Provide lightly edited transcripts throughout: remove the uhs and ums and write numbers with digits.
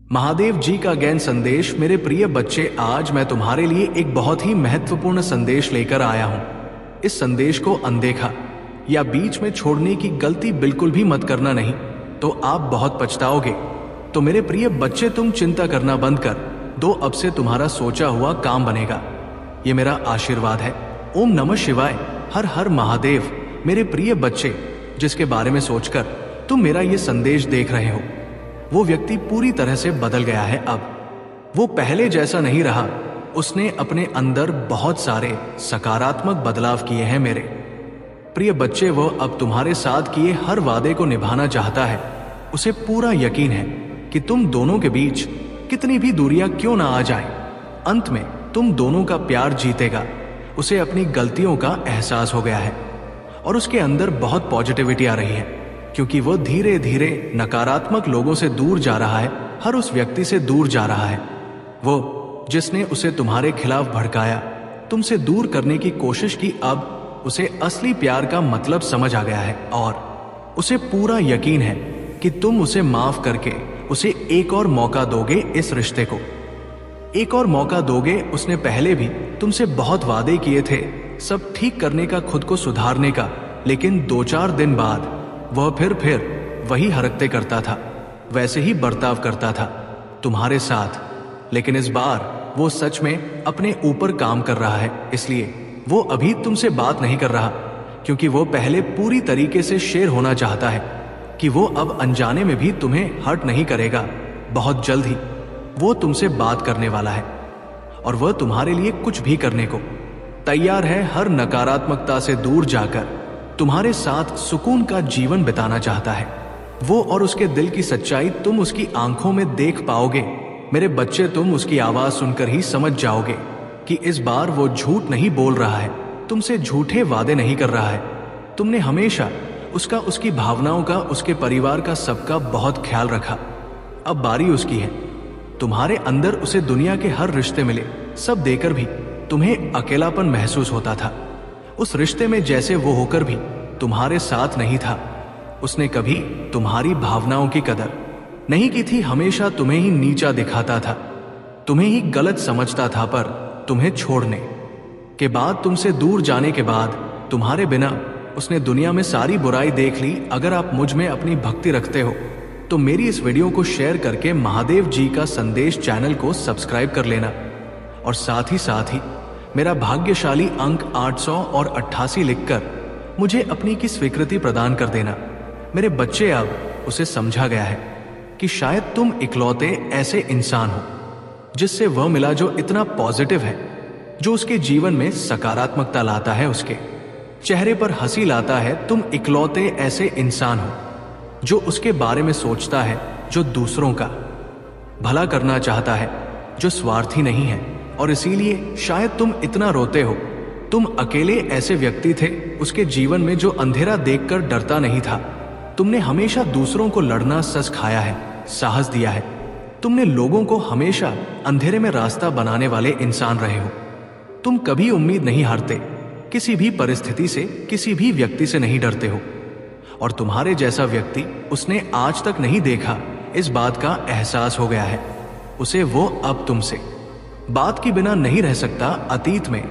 महादेव जी का ज्ञान संदेश। मेरे प्रिय बच्चे, आज मैं तुम्हारे लिए एक बहुत ही महत्वपूर्ण संदेश लेकर आया हूं। इस संदेश को अनदेखा या बीच में छोड़ने की गलती बिल्कुल भी मत करना, नहीं तो आप बहुत पछताओगे। तो मेरे प्रिय बच्चे, तुम चिंता करना बंद कर दो, अब से तुम्हारा सोचा हुआ काम बनेगा। ये मेरा आशीर्वाद है। ओम नमः शिवाय, हर हर महादेव। मेरे प्रिय बच्चे, जिसके बारे में सोचकर तुम मेरा ये संदेश देख रहे हो, वो व्यक्ति पूरी तरह से बदल गया है। अब वो पहले जैसा नहीं रहा। उसने अपने अंदर बहुत सारे सकारात्मक बदलाव किए हैं। मेरे प्रिय बच्चे, वो अब तुम्हारे साथ किए हर वादे को निभाना चाहता है। उसे पूरा यकीन है कि तुम दोनों के बीच कितनी भी दूरियां क्यों ना आ जाएं, अंत में तुम दोनों का प्यार जीतेगा। उसे अपनी गलतियों का एहसास हो गया है और उसके अंदर बहुत पॉजिटिविटी आ रही है, क्योंकि वो धीरे धीरे नकारात्मक लोगों से दूर जा रहा है, हर उस व्यक्ति से दूर जा रहा है। वो जिसने उसे तुम्हारे खिलाफ भड़काया, तुमसे दूर करने की कोशिश की, अब उसे असली प्यार का मतलब समझ आ गया है और उसे पूरा यकीन है कि तुम उसे माफ करके उसे एक और मौका दोगे। इस रिश्ते को एक और मौका दोगे। उसने पहले भी तुमसे बहुत वादे किए थे सब ठीक करने का, खुद को सुधारने का, लेकिन 2-4 दिन बाद वह फिर वही हरकतें करता था, वैसे ही बर्ताव करता था तुम्हारे साथ। लेकिन इस बार वो सच में अपने ऊपर काम कर रहा है, इसलिए वो अभी तुमसे बात नहीं कर रहा, क्योंकि वो पहले पूरी तरीके से शेर होना चाहता है कि वो अब अनजाने में भी तुम्हें हर्ट नहीं करेगा। बहुत जल्द ही वो तुमसे बात करने वाला है और वह तुम्हारे लिए कुछ भी करने को तैयार है। हर नकारात्मकता से दूर जाकर तुम्हारे साथ सुकून का जीवन बिताना चाहता है वो, और उसके दिल की सच्चाई तुम उसकी आंखों में देख पाओगे। मेरे बच्चे, तुम उसकी आवाज सुनकर ही समझ जाओगे कि इस बार वो झूठ नहीं बोल रहा है, तुमसे झूठे वादे नहीं कर रहा है। तुमने हमेशा उसका, उसकी भावनाओं का, उसके परिवार का, सबका बहुत ख्याल रखा। अब बारी उसकी है। तुम्हारे अंदर उसे दुनिया के हर रिश्ते मिले, सब देकर भी तुम्हें अकेलापन महसूस होता था। उस रिश्ते में जैसे वो होकर भी तुम्हारे साथ नहीं था। उसने कभी तुम्हारी भावनाओं की कदर नहीं की थी, हमेशा तुम्हें ही नीचा दिखाता था, तुम्हें ही गलत समझता था। पर तुम्हें छोड़ने के बाद, तुमसे दूर जाने के बाद, तुम्हारे बिना उसने दुनिया में सारी बुराई देख ली। अगर आप मुझ में अपनी भक्ति रखते हो तो मेरी इस वीडियो को शेयर करके महादेव जी का संदेश चैनल को सब्सक्राइब कर लेना, और साथ ही मेरा भाग्यशाली अंक 800 और 88 लिखकर मुझे अपनी की स्वीकृति प्रदान कर देना। मेरे बच्चे, अब उसे समझा गया है कि शायद तुम इकलौते ऐसे इंसान हो जिससे वह मिला जो इतना पॉजिटिव है, जो उसके जीवन में सकारात्मकता लाता है, उसके चेहरे पर हंसी लाता है। तुम इकलौते ऐसे इंसान हो जो उसके बारे में सोचता है, जो दूसरों का भला करना चाहता है, जो स्वार्थी नहीं है, और इसीलिए शायद तुम इतना रोते हो। तुम अकेले ऐसे व्यक्ति थे उसके जीवन में जो अंधेरा देखकर डरता नहीं था। तुमने हमेशा दूसरों को लड़ना सिखाया है, साहस दिया है। तुमने लोगों को हमेशा अंधेरे में रास्ता बनाने वाले इंसान रहे हो। तुम कभी उम्मीद नहीं हारते, किसी भी परिस्थिति से, किसी भी व्यक्ति से नहीं डरते हो, और तुम्हारे जैसा व्यक्ति उसने आज तक नहीं देखा। इस बात का एहसास हो गया है उसे। वो अब तुमसे बात की बिना नहीं रह सकता। अतीत में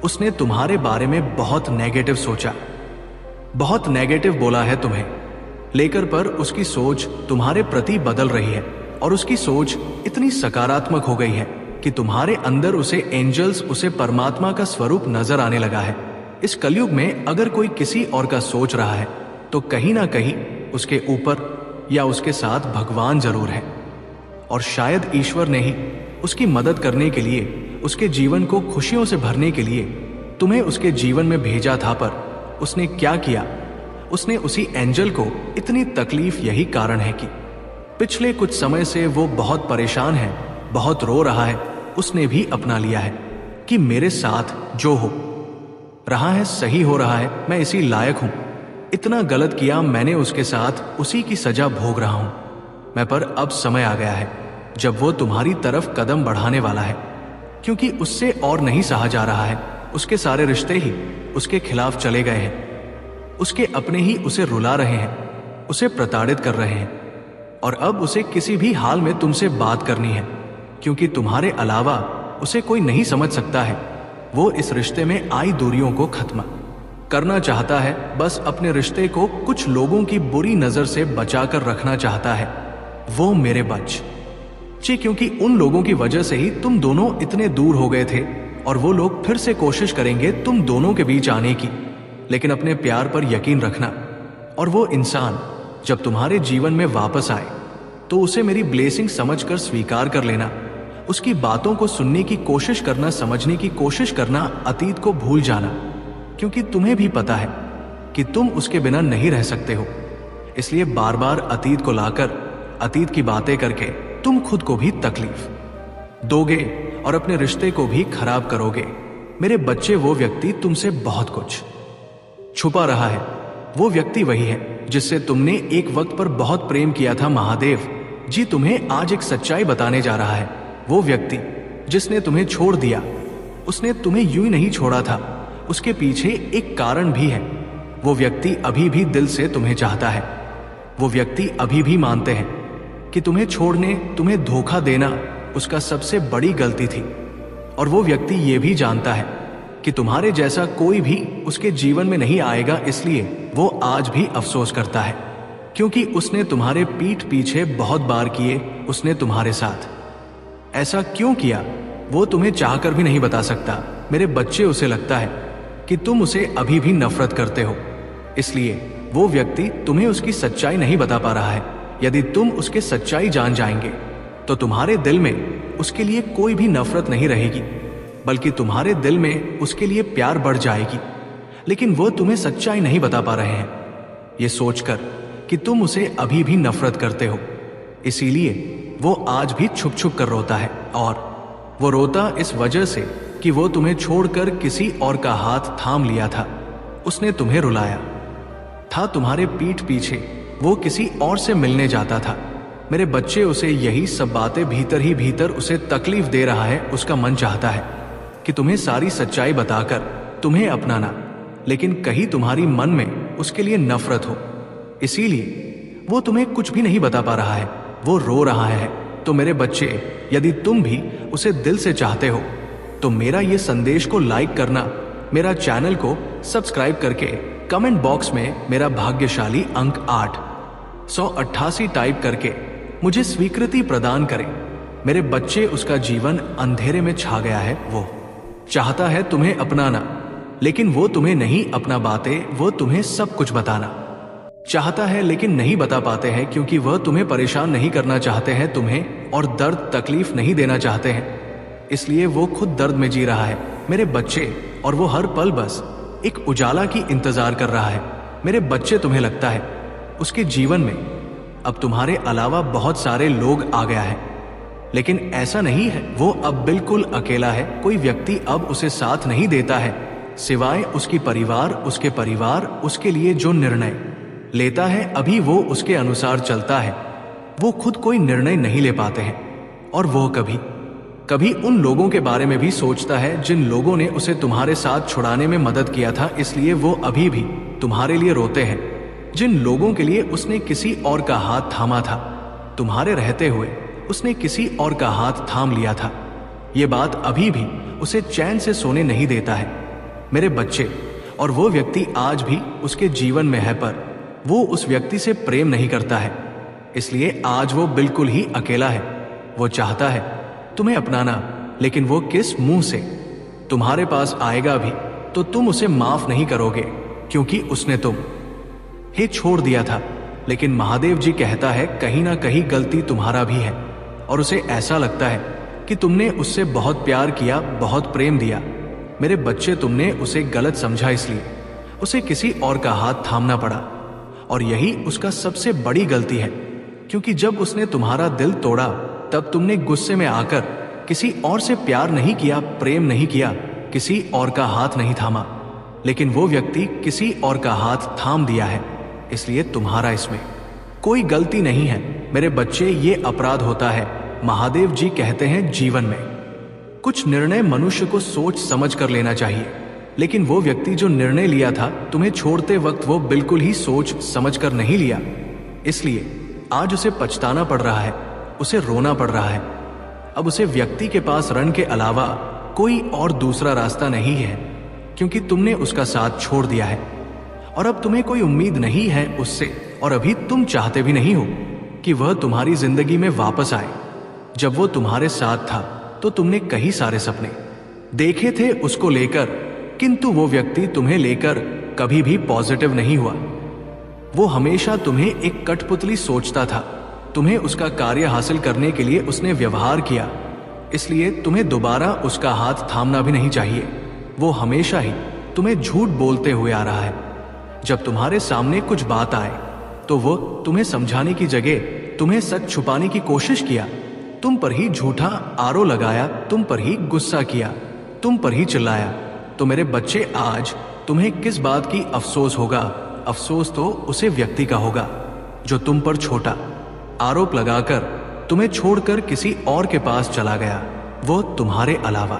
उसने तुम्हारे बारे में बहुत नेगेटिव सोचा, बहुत नेगेटिव बोला है तुम्हें लेकर, पर उसकी सोच तुम्हारे प्रति बदल रही है और उसकी सोच इतनी सकारात्मक हो गई है कि तुम्हारे अंदर उसे एंजल्स, उसे परमात्मा का स्वरूप नजर आने लगा है। इस कलयुग में अगर कोई किसी और का सोच रहा है तो कहीं ना कहीं उसके ऊपर या उसके साथ भगवान जरूर है, और शायद ईश्वर ने ही उसकी मदद करने के लिए, उसके जीवन को खुशियों से भरने के लिए तुम्हें उसके जीवन में भेजा था। पर उसने क्या किया, उसने उसी एंजल को इतनी तकलीफ, यही कारण है कि पिछले कुछ समय से वो बहुत परेशान है, बहुत रो रहा है। उसने भी अपना लिया है कि मेरे साथ जो हो रहा है सही हो रहा है, मैं इसी लायक हूं। इतना गलत किया मैंने उसके साथ, उसी की सजा भोग रहा हूं मैं। पर अब समय आ गया है जब वो तुम्हारी तरफ कदम बढ़ाने वाला है, क्योंकि उससे और नहीं सहा जा रहा है। उसके सारे रिश्ते ही उसके खिलाफ चले गए हैं, उसके अपने ही उसे रुला रहे हैं, उसे प्रताड़ित कर रहे हैं। और अब उसे किसी भी हाल में तुमसे बात करनी है, क्योंकि तुम्हारे अलावा उसे कोई नहीं समझ सकता है। वो इस रिश्ते में आई दूरियों को खत्म करना चाहता है, बस अपने रिश्ते को कुछ लोगों की बुरी नजर से बचाकर रखना चाहता है, वो मेरे बच्चे, क्योंकि उन लोगों की वजह से ही तुम दोनों इतने दूर हो गए थे, और वो लोग फिर से कोशिश करेंगे तुम दोनों के बीच आने की। लेकिन अपने प्यार पर यकीन रखना, और वो इंसान जब तुम्हारे जीवन में वापस आए तो उसे मेरी ब्लेसिंग समझकर स्वीकार कर लेना। उसकी बातों को सुनने की कोशिश करना, समझने की कोशिश करना, अतीत को भूल जाना, क्योंकि तुम्हें भी पता है कि तुम उसके बिना नहीं रह सकते हो। इसलिए बार बार अतीत को लाकर, अतीत की बातें करके तुम खुद को भी तकलीफ दोगे और अपने रिश्ते को भी खराब करोगे। मेरे बच्चे, वो व्यक्ति तुमसे बहुत कुछ छुपा रहा है। वो व्यक्ति वही है जिससे तुमने एक वक्त पर बहुत प्रेम किया था। महादेव जी तुम्हें आज एक सच्चाई बताने जा रहा है। वो व्यक्ति जिसने तुम्हें छोड़ दिया, उसने तुम्हें यूं ही नहीं छोड़ा था, उसके पीछे एक कारण भी है। वो व्यक्ति अभी भी दिल से तुम्हें चाहता है। वो व्यक्ति अभी भी मानते हैं कि तुम्हें छोड़ने, तुम्हें धोखा देना उसका सबसे बड़ी गलती थी। और वो व्यक्ति ये भी जानता है कि तुम्हारे जैसा कोई भी उसके जीवन में नहीं आएगा, इसलिए वो आज भी अफसोस करता है, क्योंकि उसने तुम्हारे पीठ पीछे बहुत बार किए। उसने तुम्हारे साथ ऐसा क्यों किया वो तुम्हें चाहकर भी नहीं बता सकता। मेरे बच्चे, उसे लगता है कि तुम उसे अभी भी नफरत करते हो, इसलिए वो व्यक्ति तुम्हें उसकी सच्चाई नहीं बता पा रहा है। यदि तुम उसके सच्चाई जान जाएंगे तो तुम्हारे दिल में उसके लिए कोई भी नफरत नहीं रहेगी, बल्कि तुम्हारे दिल में उसके लिए प्यार बढ़ जाएगी। लेकिन वो तुम्हें सच्चाई नहीं बता पा रहे हैं, ये सोचकर कि तुम उसे अभी भी नफरत करते हो। इसीलिए वो आज भी छुप छुप कर रोता है, और वो रोता इस वजह से कि वो तुम्हें छोड़कर किसी और का हाथ थाम लिया था। उसने तुम्हें रुलाया था, तुम्हारे पीठ पीछे वो किसी और से मिलने जाता था। मेरे बच्चे, उसे यही सब बातें भीतर ही भीतर उसे तकलीफ दे रहा है। उसका मन चाहता है कि तुम्हें सारी सच्चाई बताकर तुम्हें अपनाना, लेकिन कहीं तुम्हारी मन में उसके लिए नफरत हो, इसीलिए वो तुम्हें कुछ भी नहीं बता पा रहा है। वो रो रहा है। तो मेरे बच्चे, यदि तुम भी उसे दिल से चाहते हो तो मेरा ये संदेश को लाइक करना, मेरा चैनल को सब्सक्राइब करके कमेंट बॉक्स में मेरा भाग्यशाली अंक 888 टाइप करके मुझे स्वीकृति प्रदान करें। मेरे बच्चे, उसका जीवन अंधेरे में छा गया है। वो चाहता है तुम्हें अपनाना, लेकिन वो तुम्हें नहीं अपना पाते। वो तुम्हें सब कुछ बताना चाहता है, लेकिन नहीं बता पाते हैं, क्योंकि वह तुम्हें परेशान नहीं करना चाहते हैं तुम्हें, और दर्द तकलीफ नहीं देना चाहते हैं। इसलिए वो खुद दर्द में जी रहा है मेरे बच्चे, और वो हर पल बस एक उजाला की इंतजार कर रहा है। मेरे बच्चे, तुम्हें लगता है उसके जीवन में अब तुम्हारे अलावा बहुत सारे लोग आ गया है, लेकिन ऐसा नहीं है। वो अब बिल्कुल अकेला है। कोई व्यक्ति अब उसे साथ नहीं देता है, सिवाय उसकी परिवार। उसके परिवार उसके लिए जो निर्णय लेता है, अभी वो उसके अनुसार चलता है। वो खुद कोई निर्णय नहीं ले पाते हैं, और वो कभी कभी उन लोगों के बारे में भी सोचता है जिन लोगों ने उसे तुम्हारे साथ छुड़ाने में मदद किया था। इसलिए वो अभी भी तुम्हारे लिए रोते हैं, जिन लोगों के लिए उसने किसी और का हाथ थामा था। तुम्हारे रहते हुए उसने किसी और का हाथ थाम लिया था। ये बात अभी भी उसे चैन से सोने नहीं देता है मेरे बच्चे, और वो व्यक्ति आज भी उसके जीवन में है, पर वो उस व्यक्ति से प्रेम नहीं करता है, इसलिए आज वो बिल्कुल ही अकेला है। वो चाहता है तुम्हें अपनाना, लेकिन वो किस मुंह से तुम्हारे पास आएगा भी तो तुम उसे माफ नहीं करोगे, क्योंकि उसने तुम्हें छोड़ दिया था। लेकिन महादेव जी कहता है कहीं ना कहीं गलती तुम्हारा भी है, और उसे ऐसा लगता है कि तुमने उससे बहुत प्यार किया, बहुत प्रेम दिया। मेरे बच्चे, तुमने उसे गलत समझा, इसलिए उसे किसी और का हाथ थामना पड़ा, और यही उसका सबसे बड़ी गलती है। क्योंकि जब उसने तुम्हारा दिल तोड़ा, तब तुमने गुस्से में आकर किसी और से प्यार नहीं किया, प्रेम नहीं किया, किसी और का हाथ नहीं थामा, लेकिन वो व्यक्ति किसी और का हाथ थाम दिया है। इसलिए तुम्हारा इसमें कोई गलती नहीं है मेरे बच्चे, ये अपराध होता है। महादेव जी कहते हैं जीवन में कुछ निर्णय मनुष्य को सोच समझ कर लेना चाहिए, लेकिन वो व्यक्ति जो निर्णय लिया था तुम्हें छोड़ते वक्त, वो बिल्कुल ही सोच समझ कर नहीं लिया। इसलिए आज उसे पछताना पड़ रहा है, उसे रोना पड़ रहा है। अब उसे व्यक्ति के पास रण के अलावा कोई और दूसरा रास्ता नहीं है, क्योंकि तुमने उसका साथ छोड़ दिया है और अब तुम्हें कोई उम्मीद नहीं है उससे, और अभी तुम चाहते भी नहीं हो कि वह तुम्हारी जिंदगी में वापस आए। जब वो तुम्हारे साथ था तो तुमने कई सारे सपने देखे थे उसको लेकर, किंतु वो व्यक्ति तुम्हें लेकर कभी भी पॉजिटिव नहीं हुआ। वो हमेशा तुम्हें एक कठपुतली सोचता था। तुम्हें उसका कार्य हासिल करने के लिए उसने व्यवहार किया, इसलिए तुम्हें दोबारा उसका हाथ थामना भी नहीं चाहिए। वो हमेशा ही तुम्हें झूठ बोलते हुए आ रहा है। जब तुम्हारे सामने कुछ बात आए तो वो तुम्हें समझाने की जगह तुम्हें सच छुपाने की कोशिश किया, तुम पर ही झूठा आरोप लगाया, तुम पर ही गुस्सा किया, तुम पर ही चिल्लाया। तो मेरे बच्चे, आज तुम्हें किस बात की अफसोस होगा? अफसोस तो उसे व्यक्ति का होगा जो तुम पर छोटा आरोप लगाकर तुम्हें छोड़कर किसी और के पास चला गया। वो तुम्हारे अलावा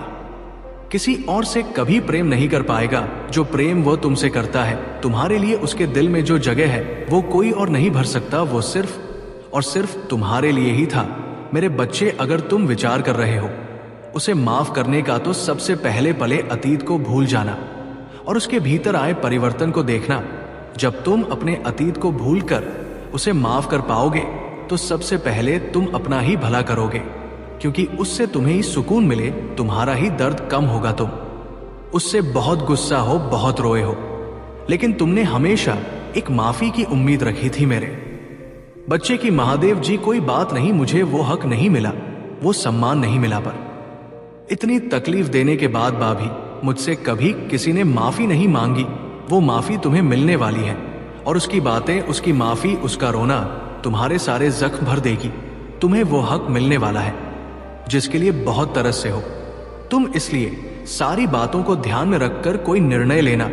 किसी और से कभी प्रेम नहीं कर पाएगा जो प्रेम वो तुमसे करता है। तुम्हारे लिए उसके दिल में जो जगह है वो कोई और नहीं भर सकता, वो सिर्फ और सिर्फ तुम्हारे लिए ही था। मेरे बच्चे, अगर तुम विचार कर रहे हो उसे माफ करने का, तो सबसे पहले पले अतीत को भूल जाना और उसके भीतर आए परिवर्तन को देखना। जब तुम अपने अतीत को भूलकर उसे माफ कर पाओगे तो सबसे पहले तुम अपना ही भला करोगे, क्योंकि उससे तुम्हें ही सुकून मिले, तुम्हारा ही दर्द कम होगा। तुम उससे बहुत गुस्सा हो, बहुत रोए हो, लेकिन तुमने हमेशा एक माफी की उम्मीद रखी थी। मेरे बच्चे की महादेव जी, कोई बात नहीं, मुझे वो हक नहीं मिला, वो सम्मान नहीं मिला, पर इतनी तकलीफ देने के बाद भी मुझसे कभी किसी ने माफी नहीं मांगी। वो माफी तुम्हें मिलने वाली है और उसकी बातें, उसकी माफी, उसका रोना तुम्हारे सारे जख्म भर देगी। तुम्हें वो हक मिलने वाला है जिसके लिए बहुत तरस से हो तुम। इसलिए सारी बातों को ध्यान में रखकर कोई निर्णय लेना।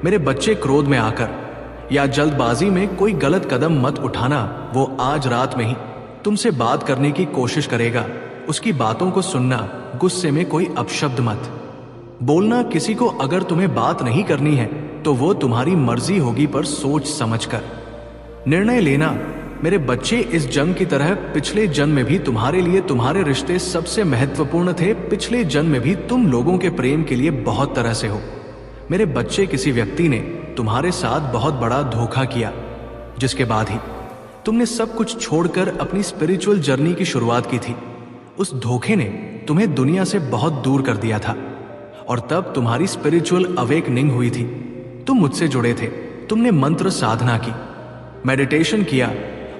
मेरे बच्चे, क्रोध में आकर या जल्दबाजी में कोई गलत कदम मत उठाना। वो आज रात में ही तुमसे बात करने की कोशिश करेगा। उसकी बातों को सुनना, गुस्से में कोई अपशब्द मत बोलना। किसी को अगर तुम्हें बात नहीं करनी है तो वो तुम्हारी मर्जी होगी, पर सोच समझकर निर्णय लेना। मेरे बच्चे, इस जन्म की तरह पिछले जन्म में भी तुम्हारे लिए तुम्हारे रिश्ते सबसे महत्वपूर्ण थे। पिछले जन्म में भी तुम लोगों के प्रेम के लिए बहुत तरह से हो। मेरे बच्चे, किसी व्यक्ति ने तुम्हारे साथ बहुत बड़ा धोखा किया, जिसके बाद ही तुमने सब कुछ छोड़कर अपनी स्पिरिचुअल जर्नी की शुरुआत की थी। उस धोखे ने तुम्हें दुनिया से बहुत दूर कर दिया था और तब तुम्हारी स्पिरिचुअल अवेकनिंग हुई थी। तुम मुझसे जुड़े थे, तुमने मंत्र साधना की, मेडिटेशन किया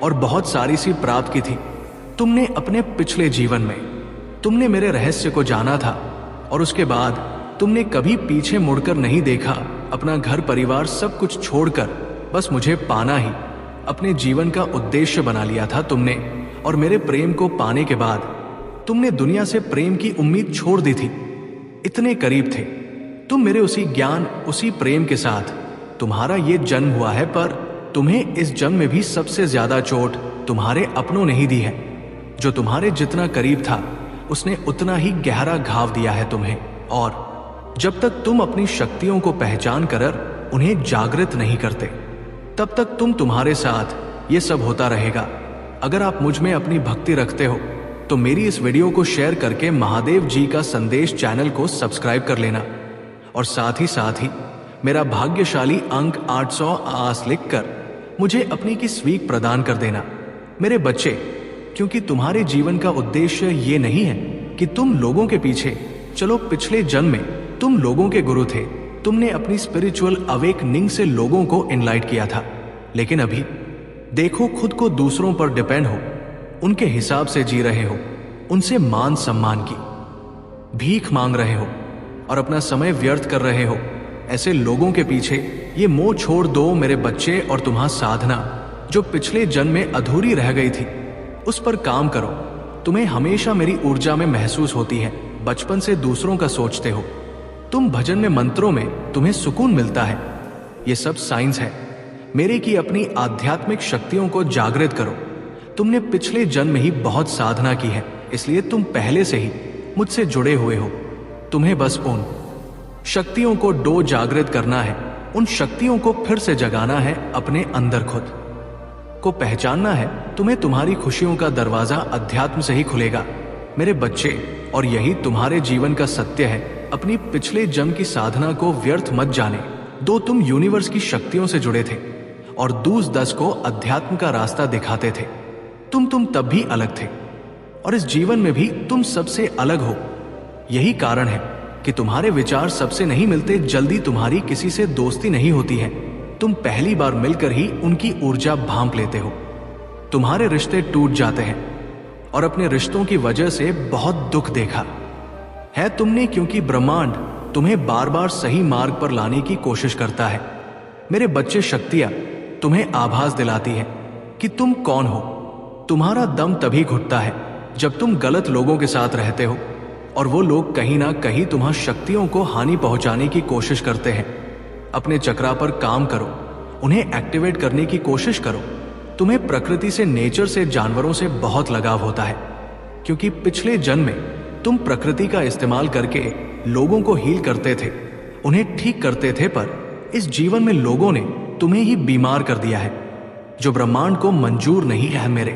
और बहुत सारी सी प्राप्त की थी। तुमने अपने पिछले जीवन में तुमने मेरे रहस्य को जाना था और उसके बाद तुमने कभी पीछे मुड़कर नहीं देखा। अपना घर परिवार सब कुछ छोड़कर बस मुझे पाना ही अपने जीवन का उद्देश्य बना लिया था तुमने। और मेरे प्रेम को पाने के बाद तुमने दुनिया से प्रेम की उम्मीद छोड़ दी थी। इतने करीब थे तुम मेरे उसी ज्ञान, उसी प्रेम के साथ। तुम्हारा ये जन्म हुआ है, पर तुम्हें इस जन्म में भी सबसे ज्यादा चोट तुम्हारे अपनों ने ही दी है। जो तुम्हारे जितना करीब था उसने उतना ही गहरा घाव दिया है तुम्हें। और जब तक तुम अपनी शक्तियों को पहचान कर उन्हें जागृत नहीं करते, तब तक तुम्हारे साथ ये सब होता रहेगा। अगर आप मुझ में अपनी भक्ति रखते हो तो मेरी इस वीडियो को शेयर करके महादेव जी का संदेश चैनल को सब्सक्राइब कर लेना और साथ ही मेरा भाग्यशाली अंक 800 आस लिखकर मुझे अपनी की स्वीक प्रदान कर देना। मेरे बच्चे, क्योंकि तुम्हारे जीवन का उद्देश्य ये नहीं है कि तुम लोगों के पीछे चलो। पिछले जन्म में तुम लोगों के गुरु थे, तुमने अपनी स्पिरिचुअल अवेकनिंग से लोगों को एनलाइट किया था, लेकिन अभी देखो खुद को दूसरों पर डिपेंड हो, उनके हिसाब से जी रहे हो, उनसे मान सम्मान की भीख मांग रहे हो और अपना समय व्यर्थ कर रहे हो। ऐसे लोगों के पीछे ये मोह छोड़ दो मेरे बच्चे, और तुम्हारा साधना जो पिछले जन्म में अधूरी रह गई थी उस पर काम करो। तुम्हें हमेशा मेरी ऊर्जा में महसूस होती है, बचपन से दूसरों का सोचते हो तुम। भजन में, मंत्रों में तुम्हें सुकून मिलता है। ये सब साइंस है मेरे की। अपनी आध्यात्मिक शक्तियों को जागृत करो। तुमने पिछले जन्म में ही बहुत साधना की है, इसलिए तुम पहले से ही मुझसे जुड़े हुए हो। तुम्हें बस उन शक्तियों को जागृत करना है, उन शक्तियों को फिर से जगाना है अपने अंदर खुद। को पहचानना है, तुम्हें तुम्हारी खुशियों का दरवाजा अध्यात्म से ही खुलेगा मेरे बच्चे। और यही तुम्हारे जीवन का सत्य है। अपनी पिछले जन्म की साधना को व्यर्थ मत जाने दो। तुम यूनिवर्स की शक्तियों से जुड़े थे और दूस दस को अध्यात्म का रास्ता दिखाते थे। तुम तब भी अलग थे और इस जीवन में भी तुम सबसे अलग हो। यही कारण है कि तुम्हारे विचार सबसे नहीं मिलते। जल्दी तुम्हारी किसी से दोस्ती नहीं होती है। तुम पहली बार मिलकर ही उनकी ऊर्जा भांप लेते हो। तुम्हारे रिश्ते टूट जाते हैं और अपने रिश्तों की वजह से बहुत दुख देखा है तुमने, क्योंकि ब्रह्मांड तुम्हें बार बार सही मार्ग पर लाने की कोशिश करता है मेरे बच्चे। शक्तियां तुम्हें आभास दिलाती है कि तुम कौन हो। तुम्हारा दम तभी घुटता है जब तुम गलत लोगों के साथ रहते हो और वो लोग कहीं ना कहीं तुम्हारी शक्तियों को हानि पहुंचाने की कोशिश करते हैं। अपने चक्रा पर काम करो, उन्हें एक्टिवेट करने की कोशिश करो। तुम्हें प्रकृति से, नेचर से, जानवरों से बहुत लगाव होता है, क्योंकि पिछले जन्म में तुम प्रकृति का इस्तेमाल करके लोगों को हील करते थे, उन्हें ठीक करते थे। पर इस जीवन में लोगों ने तुम्हें ही बीमार कर दिया है, जो ब्रह्मांड को मंजूर नहीं है मेरे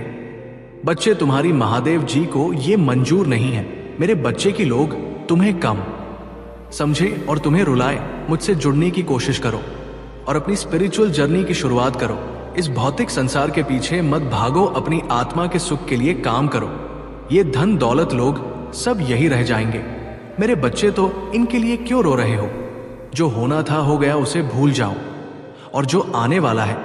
बच्चे। तुम्हारी महादेव जी को यह मंजूर नहीं है मेरे बच्चे की लोग तुम्हें कम समझे और तुम्हें रुलाए। मुझसे जुड़ने की कोशिश करो और अपनी स्पिरिचुअल जर्नी की शुरुआत करो। इस भौतिक संसार के पीछे मत भागो, अपनी आत्मा के सुख के लिए काम करो। ये धन दौलत लोग सब यही रह जाएंगे मेरे बच्चे, तो इनके लिए क्यों रो रहे हो? जो होना था हो गया, उसे भूल जाओ। और जो आने वाला है,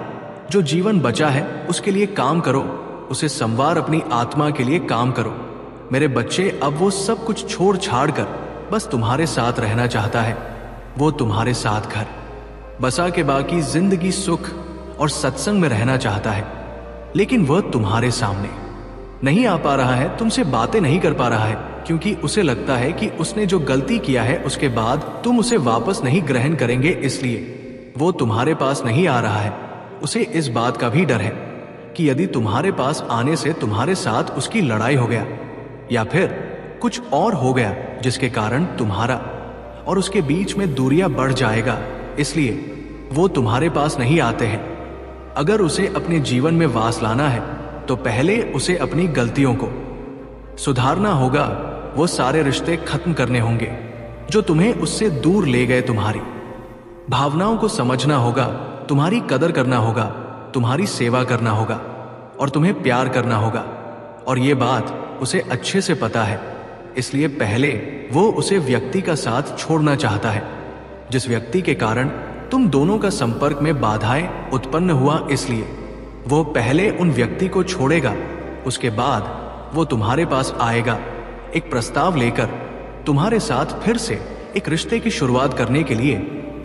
जो जीवन बचा है, उसके लिए काम करो। उसे संवार, अपनी आत्मा के लिए काम करो मेरे बच्चे। अब वो सब कुछ छोड़ छाड़ कर बस तुम्हारे साथ रहना चाहता है। वो तुम्हारे साथ घर बसा के बाकी जिंदगी सुख और सत्संग में रहना चाहता है, लेकिन वह तुम्हारे सामने नहीं आ पा रहा है, तुमसे बातें नहीं कर पा रहा है, क्योंकि उसे लगता है कि उसने जो गलती किया है उसके बाद तुम उसे वापस नहीं ग्रहण करेंगे, इसलिए वो तुम्हारे पास नहीं आ रहा है। उसे इस बात का भी डर है कि यदि तुम्हारे पास आने से तुम्हारे साथ उसकी लड़ाई हो गया या फिर कुछ और हो गया जिसके कारण तुम्हारा और उसके बीच में दूरियां बढ़ जाएगा, इसलिए वो तुम्हारे पास नहीं आते हैं। अगर उसे अपने जीवन में वास लाना है तो पहले उसे अपनी गलतियों को सुधारना होगा। वो सारे रिश्ते खत्म करने होंगे जो तुम्हें उससे दूर ले गए। तुम्हारी भावनाओं को समझना होगा, तुम्हारी कदर करना होगा, तुम्हारी सेवा करना होगा और तुम्हें प्यार करना होगा। और ये बात उसे अच्छे से पता है, इसलिए पहले वो उसे व्यक्ति का साथ छोड़ना चाहता है जिस व्यक्ति के कारण तुम दोनों का संपर्क में बाधाएं उत्पन्न हुआ, इसलिए वो पहले उन व्यक्ति को छोड़ेगा। उसके बाद वो तुम्हारे पास आएगा एक प्रस्ताव लेकर, तुम्हारे साथ फिर से एक रिश्ते की शुरुआत करने के लिए।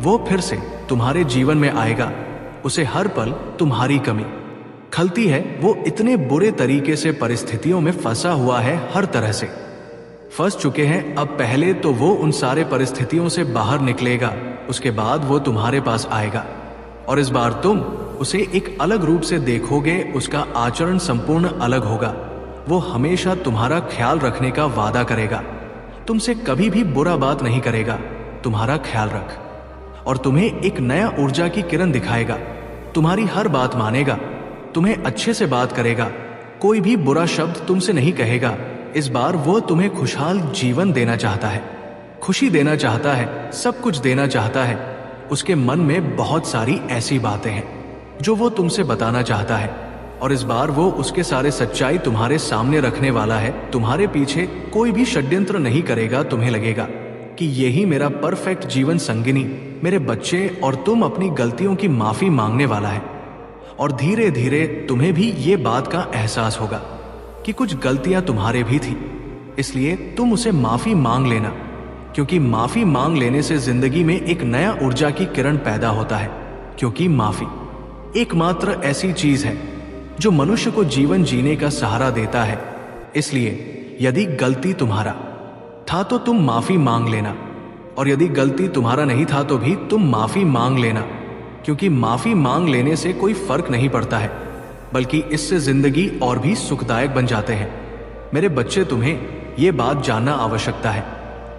वो फिर से तुम्हारे जीवन में आएगा। उसे हर पल तुम्हारी कमी खलती है। वो इतने बुरे तरीके से परिस्थितियों में फंसा हुआ है, हर तरह से फंस चुके हैं। अब पहले तो वो उन सारे परिस्थितियों से बाहर निकलेगा, उसके बाद वो तुम्हारे पास आएगा और इस बार तुम उसे एक अलग रूप से देखोगे। उसका आचरण संपूर्ण अलग होगा। वो हमेशा तुम्हारा ख्याल रखने का वादा करेगा, तुमसे कभी भी बुरा बात नहीं करेगा, तुम्हारा ख्याल रख और तुम्हें एक नया ऊर्जा की किरण दिखाएगा। तुम्हारी हर बात मानेगा, तुम्हें अच्छे से बात करेगा, कोई भी बुरा शब्द तुमसे नहीं कहेगा। इस बार वो तुम्हें खुशहाल जीवन देना चाहता है, खुशी देना चाहता है, सब कुछ देना चाहता है। उसके मन में बहुत सारी ऐसी बातें हैं जो वो तुमसे बताना चाहता है और इस बार वो उसके सारे सच्चाई तुम्हारे सामने रखने वाला है। तुम्हारे पीछे कोई भी षड्यंत्र नहीं करेगा। तुम्हें लगेगा कि यही मेरा परफेक्ट जीवन संगिनी मेरे बच्चे, और तुम अपनी गलतियों की माफी मांगने वाला है और धीरे धीरे तुम्हें भी ये बात का एहसास होगा कि कुछ गलतियां तुम्हारे भी थी, इसलिए तुम उसे माफी मांग लेना, क्योंकि माफी मांग लेने से जिंदगी में एक नया ऊर्जा की किरण पैदा होता है। क्योंकि माफी एकमात्र ऐसी चीज है जो मनुष्य को जीवन जीने का सहारा देता है। इसलिए यदि गलती तुम्हारा था तो तुम माफी मांग लेना, और यदि गलती तुम्हारा नहीं था तो भी तुम माफी मांग लेना, क्योंकि माफी मांग लेने से कोई फर्क नहीं पड़ता है, बल्कि इससे जिंदगी और भी सुखदायक बन जाते हैं। मेरे बच्चे, तुम्हें यह बात जानना आवश्यकता है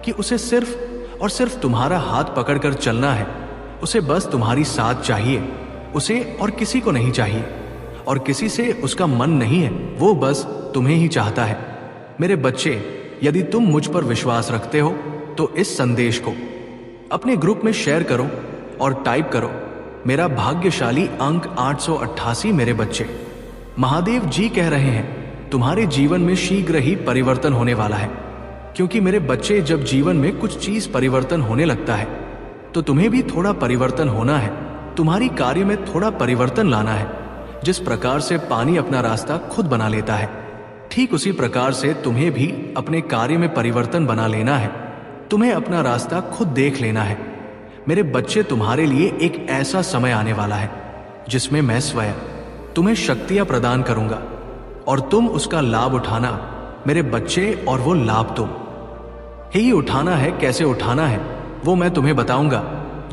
कि उसे सिर्फ और सिर्फ तुम्हारा हाथ पकड़कर चलना है। उसे बस तुम्हारी साथ चाहिए, उसे और किसी को नहीं चाहिए। और किसी से उसका मन नहीं है, वो बस तुम्हें ही चाहता है। मेरे बच्चे, यदि तुम मुझ पर विश्वास रखते हो तो इस संदेश को अपने ग्रुप में शेयर करो और टाइप करो, मेरा भाग्यशाली अंक 888। मेरे बच्चे, महादेव जी कह रहे हैं तुम्हारे जीवन में शीघ्र ही परिवर्तन होने वाला है। क्योंकि मेरे बच्चे, जब जीवन में कुछ चीज परिवर्तन होने लगता है तो तुम्हें भी थोड़ा परिवर्तन होना है। तुम्हारी कार्य में थोड़ा परिवर्तन लाना है। जिस प्रकार से पानी अपना रास्ता खुद बना लेता है, ठीक उसी प्रकार से तुम्हें भी अपने कार्य में परिवर्तन बना लेना है। तुम्हें अपना रास्ता खुद देख लेना है। मेरे बच्चे, तुम्हारे लिए एक ऐसा समय आने वाला है जिसमें मैं स्वयं तुम्हें शक्तियां प्रदान करूंगा और तुम उसका लाभ उठाना। मेरे बच्चे, और वो लाभ तुम ही उठाना है। कैसे उठाना है वो मैं तुम्हें बताऊंगा।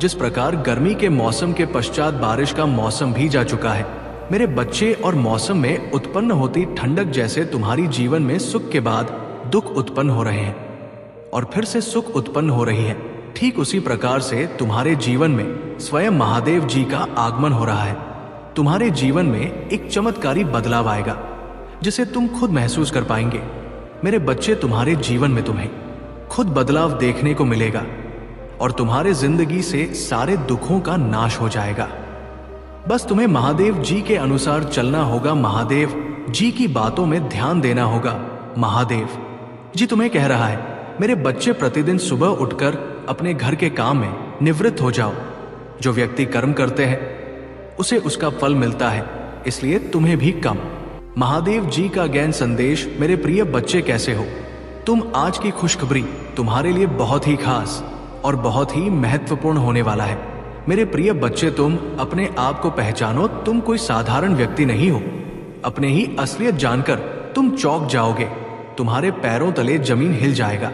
जिस प्रकार गर्मी के मौसम के पश्चात बारिश का मौसम भी जा चुका है मेरे बच्चे, और मौसम में उत्पन्न होती ठंडक जैसे तुम्हारी जीवन में सुख के बाद दुख उत्पन्न हो रहे हैं और फिर से सुख उत्पन्न हो रही है, ठीक उसी प्रकार से तुम्हारे जीवन में स्वयं महादेव जी का आगमन हो रहा है। तुम्हारे जीवन में एक चमत्कारी बदलाव आएगा जिसे तुम खुद महसूस कर पाएंगे। मेरे बच्चे, तुम्हारे जीवन में तुम्हें खुद बदलाव देखने को मिलेगा और तुम्हारे जिंदगी से सारे दुखों का नाश हो जाएगा। बस तुम्हें महादेव जी के अनुसार चलना होगा। महादेव जी की बातों में ध्यान देना होगा। महादेव जी तुम्हें कह रहा है, मेरे बच्चे, प्रतिदिन सुबह उठकर अपने घर के काम में निवृत्त हो जाओ। जो व्यक्ति कर्म करते हैं उसे उसका फल मिलता है, इसलिए तुम्हें भी कम। महादेव जी का ज्ञान संदेश। मेरे प्रिय बच्चे, कैसे हो तुम? आज की खुशखबरी तुम्हारे लिए बहुत ही खास और बहुत ही महत्वपूर्ण होने वाला है। मेरे प्रिय बच्चे, तुम अपने आप को पहचानो। तुम कोई साधारण व्यक्ति नहीं हो। अपने ही असलियत जानकर तुम चौंक जाओगे। तुम्हारे पैरों तले जमीन हिल जाएगा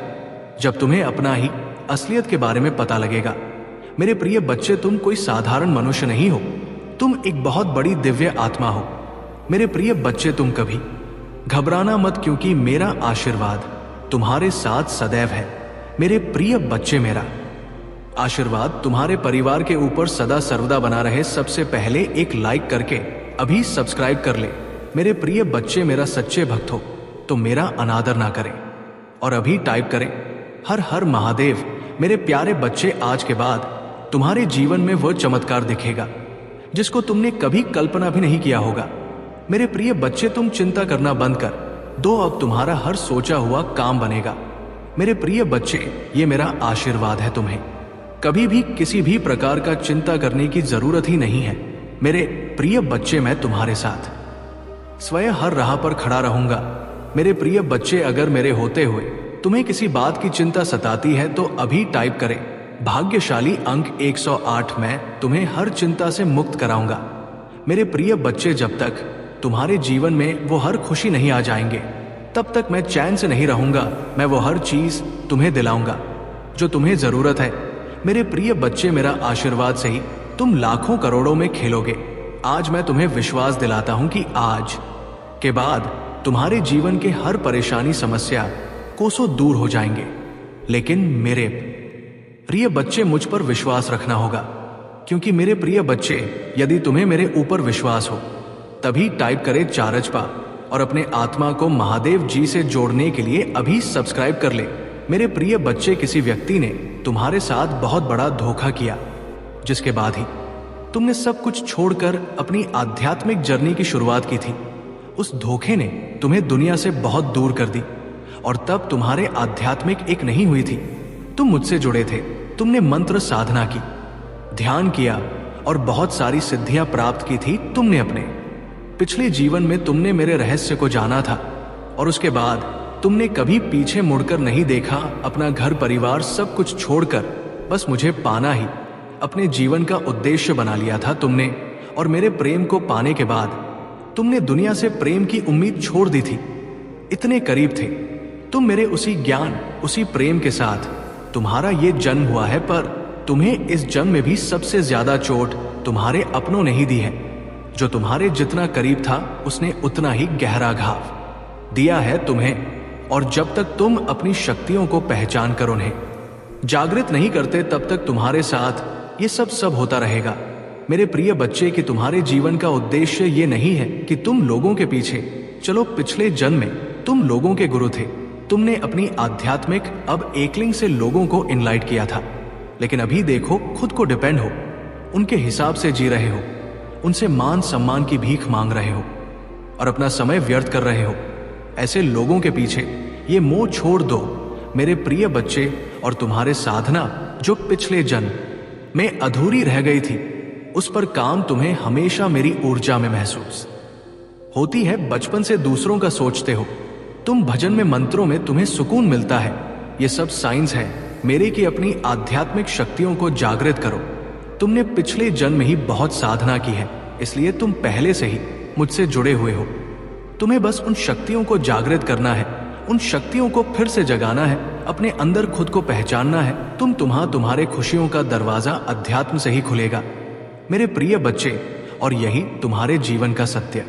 जब तुम्हें अपना ही असलियत के बारे में पता लगेगा। मेरे प्रिय बच्चे, तुम कोई साधारण मनुष्य नहीं हो। तुम एक बहुत बड़ी दिव्य आत्मा हो। मेरे प्रिय बच्चे, तुम कभी घबराना मत, क्योंकि मेरा आशीर्वाद तुम्हारे साथ सदैव है। मेरे प्रिय बच्चे, मेरा आशीर्वाद तुम्हारे परिवार के ऊपर सदा सर्वदा बना रहे। सबसे पहले एक लाइक करके अभी सब्सक्राइब कर ले। मेरे प्रिय बच्चे, मेरा सच्चे भक्त हो तो मेरा अनादर ना करें और अभी टाइप करें, हर हर महादेव। मेरे प्यारे बच्चे, आज के बाद तुम्हारे जीवन में वह चमत्कार दिखेगा जिसको तुमने कभी कल्पना भी नहीं किया होगा। मेरे प्रिय बच्चे, तुम चिंता करना बंद कर दो। अब तुम्हारा हर सोचा हुआ काम बनेगा। मेरे प्रिय बच्चे, ये मेरा आशीर्वाद है। तुम्हें कभी भी किसी भी प्रकार का चिंता करने की जरूरत ही नहीं है। मेरे प्रिय बच्चे, मैं तुम्हारे साथ स्वयं हर राह पर खड़ा रहूंगा। मेरे प्रिय बच्चे, अगर मेरे होते हुए तुम्हें किसी बात की चिंता सताती है तो अभी टाइप करें, भाग्यशाली अंक 108। मैं तुम्हें हर चिंता से मुक्त कराऊंगा। मेरे प्रिय बच्चे, जब तक तुम्हारे जीवन में वो हर खुशी नहीं आ जाएंगे तब तक मैं चैन से नहीं रहूंगा। मैं वो हर चीज तुम्हें दिलाऊंगा जो तुम्हें जरूरत है। मेरे प्रिय बच्चे, मेरा आशीर्वाद से ही तुम लाखों करोड़ों में खेलोगे। आज मैं तुम्हें विश्वास दिलाता हूं कि आज के बाद तुम्हारे जीवन के हर परेशानी, समस्या कोसों दूर हो जाएंगे। लेकिन मेरे प्रिय बच्चे, मुझ पर विश्वास रखना होगा, क्योंकि मेरे प्रिय बच्चे, यदि तुम्हें मेरे ऊपर विश्वास हो तभी टाइप करें चारजपा और अपने आत्मा को महादेव जी से जोड़ने के लिए अभी सब्सक्राइब कर ले। मेरे प्रिय बच्चे, किसी व्यक्ति ने तुम्हारे साथ बहुत बड़ा धोखा किया, जिसके बाद ही तुमने सब कुछ छोड़कर अपनी आध्यात्मिक जर्नी की शुरुआत की थी। उस धोखे ने तुम्हें दुनिया से बहुत दूर कर दी और तब तुम्हारे आध्यात्मिक एक नहीं हुई थी। तुम मुझसे जुड़े थे, तुमने मंत्र साधना की, ध्यान किया और बहुत सारी सिद्धियां प्राप्त की थी। तुमने अपने पिछले जीवन में तुमने मेरे रहस्य को जाना था और उसके बाद तुमने कभी पीछे मुड़कर नहीं देखा। अपना घर परिवार सब कुछ छोड़कर बस मुझे पाना ही अपने जीवन का उद्देश्य बना लिया था तुमने। और मेरे प्रेम को पाने के बाद तुमने दुनिया से प्रेम की उम्मीद छोड़ दी थी। इतने करीब थे तुम मेरे उसी ज्ञान, उसी प्रेम के साथ तुम्हारा ये जन्म हुआ है, पर तुम्हें इस जन्म में भी सबसे ज्यादा चोट तुम्हारे अपनों ने ही दी है। जो तुम्हारे जितना करीब था उसने उतना ही गहरा घाव दिया है तुम्हें। और जब तक तुम अपनी शक्तियों को पहचान कर उन्हें जागृत नहीं करते तब तक तुम्हारे साथ ये सब होता रहेगा। मेरे प्रिय बच्चे कि तुम्हारे जीवन का उद्देश्य ये नहीं है कि तुम लोगों के पीछे चलो। पिछले जन्म में तुम लोगों के गुरु थे। तुमने अपनी आध्यात्मिक अब एकलिंग से लोगों को इनलाइट किया था, लेकिन अभी देखो खुद को डिपेंड हो, उनके हिसाब से जी रहे हो, उनसे मान सम्मान की भीख मांग रहे हो और अपना समय व्यर्थ कर रहे हो। ऐसे लोगों के पीछे ये मोह छोड़ दो मेरे प्रिय बच्चे, और तुम्हारे साधना जो पिछले जन्म में अधूरी रह गई थी, उस पर काम तुम्हें हमेशा मेरी ऊर्जा में महसूस होती है। बचपन से दूसरों का सोचते हो, तुम भजन में मंत्रों में तुम्हें सुकून मिलता है। ये सब साइंस है मेरे की अपनी आध्यात्मिक शक्तियों को जागृत करो। तुमने पिछले जन्म ही बहुत साधना की है, इसलिए तुम पहले से ही मुझसे जुड़े हुए हो। तुम्हें बस उन शक्तियों को जागृत करना है, उन शक्तियों को फिर से जगाना है, अपने अंदर खुद को पहचानना है। तुम्हारे खुशियों का दरवाजा अध्यात्म से ही खुलेगा मेरे प्रिय बच्चे, और यही तुम्हारे जीवन का सत्य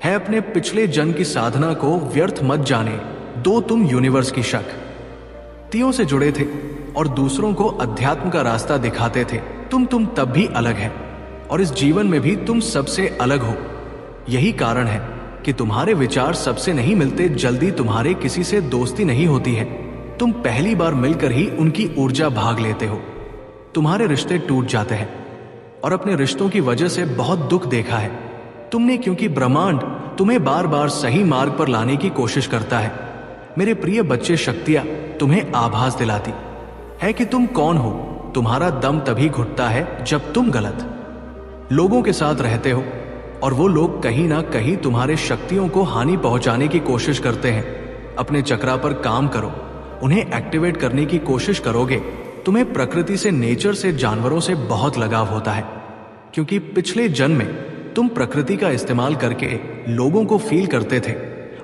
है। अपने पिछले जन्म की साधना को व्यर्थ मत जाने दो। तुम यूनिवर्स की शक्तियों से जुड़े थे और दूसरों को अध्यात्म का रास्ता दिखाते थे। तुम तब भी अलग है, और इस जीवन में भी तुम सबसे अलग हो। यही कारण है कि तुम्हारे विचार सबसे नहीं मिलते, जल्दी तुम्हारे किसी से दोस्ती नहीं होती है। तुम पहली बार मिलकर ही उनकी ऊर्जा भाग लेते हो। तुम्हारे रिश्ते टूट जाते हैं, और अपने रिश्तों की वजह से बहुत दुख देखा है तुमने, क्योंकि ब्रह्मांड तुम्हें बार बार सही मार्ग पर लाने की कोशिश करता है। मेरे प्रिय बच्चे, शक्तियां तुम्हें आभास दिलाती है कि तुम कौन हो। तुम्हारा दम तभी घुटता है जब तुम गलत लोगों के साथ रहते हो, और वो लोग कहीं ना कहीं तुम्हारे शक्तियों को हानि पहुंचाने की कोशिश करते हैं। अपने चक्रा पर काम करो, उन्हें एक्टिवेट करने की कोशिश करोगे। तुम्हें प्रकृति से, नेचर से, जानवरों से बहुत लगाव होता है, क्योंकि पिछले जन्म में तुम प्रकृति का इस्तेमाल करके लोगों को फील करते थे,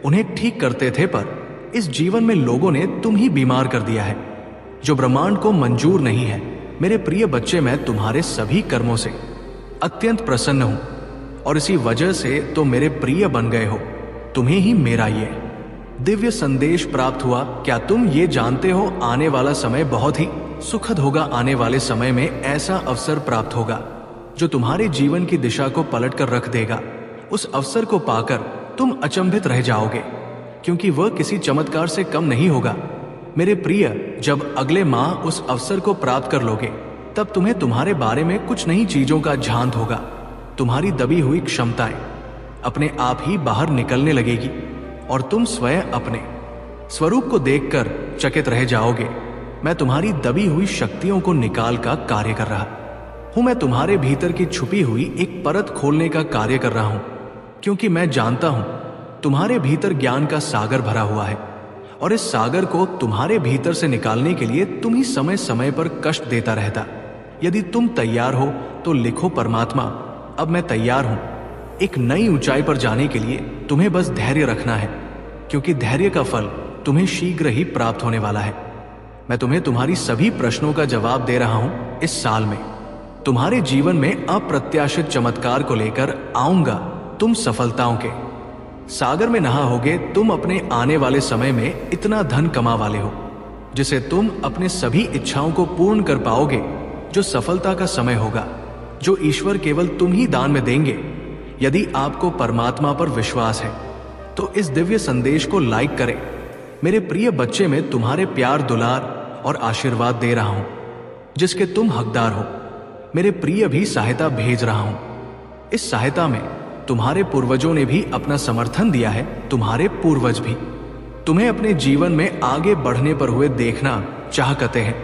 उन्हें ठीक करते थे, पर इस जीवन में लोगों ने तुम ही बीमार कर दिया है, जो ब्रह्मांड को मंजूर नहीं है। मेरे प्रिय बच्चे, मैं तुम्हारे सभी कर्मों से अत्यंत प्रसन्न हूं, और इसी वजह से तो मेरे प्रिय बन गए हो। तुम्हें ही मेरा ये दिव्य संदेश प्राप्त हुआ। क्या तुम ये जानते हो, आने वाला समय बहुत ही सुखद होगा। आने वाले समय में ऐसा अवसर प्राप्त होगा जो तुम्हारे जीवन की दिशा को पलट कर रख देगा। उस अवसर को पाकर तुम अचंभित रह जाओगे, क्योंकि वह किसी चमत्कार से कम नहीं होगा। मेरे प्रिय, जब अगले माह उस अवसर को प्राप्त कर लोगे, तब तुम्हें तुम्हारे बारे में कुछ नई चीजों का झांत होगा। तुम्हारी दबी हुई क्षमताएं अपने आप ही बाहर निकलने लगेगी, और तुम स्वयं अपने स्वरूप को देखकर चकित रह जाओगे। मैं तुम्हारी दबी हुई शक्तियों को निकाल का कार्य कर रहा हूं। मैं तुम्हारे भीतर की छुपी हुई एक परत खोलने का कार्य कर रहा हूं, क्योंकि मैं जानता हूं तुम्हारे भीतर ज्ञान का सागर भरा हुआ है, और इस सागर को तुम्हारे भीतर से निकालने के लिए तुम ही समय समय पर कष्ट देता रहता। यदि तुम तैयार हो तो लिखो, परमात्मा अब मैं तैयार हूं। एक नई ऊंचाई पर जाने के लिए तुम्हें बस धैर्य रखना है, क्योंकि धैर्य का फल तुम्हें शीघ्र ही प्राप्त होने वाला है। मैं तुम्हें तुम्हारी सभी प्रश्नों का जवाब दे रहा हूं। इस साल में तुम्हारे जीवन में अप्रत्याशित चमत्कार को लेकर आऊंगा। तुम सफलताओं के सागर में नहाओगे। तुम अपने आने वाले समय में इतना धन कमा वाले हो, जिसे तुम अपने सभी इच्छाओं को पूर्ण कर पाओगे। जो सफलता का समय होगा, जो ईश्वर केवल तुम ही दान में देंगे। यदि आपको परमात्मा पर विश्वास है तो इस दिव्य संदेश को लाइक करें। मेरे प्रिय बच्चे, में तुम्हारे प्यार, दुलार और आशीर्वाद दे रहा हूं, जिसके तुम हकदार हो। मेरे प्रिय, भी सहायता भेज रहा हूं। इस सहायता में तुम्हारे पूर्वजों ने भी अपना समर्थन दिया है। तुम्हारे पूर्वज भी तुम्हें अपने जीवन में आगे बढ़ने पर हुए देखना चाहते हैं।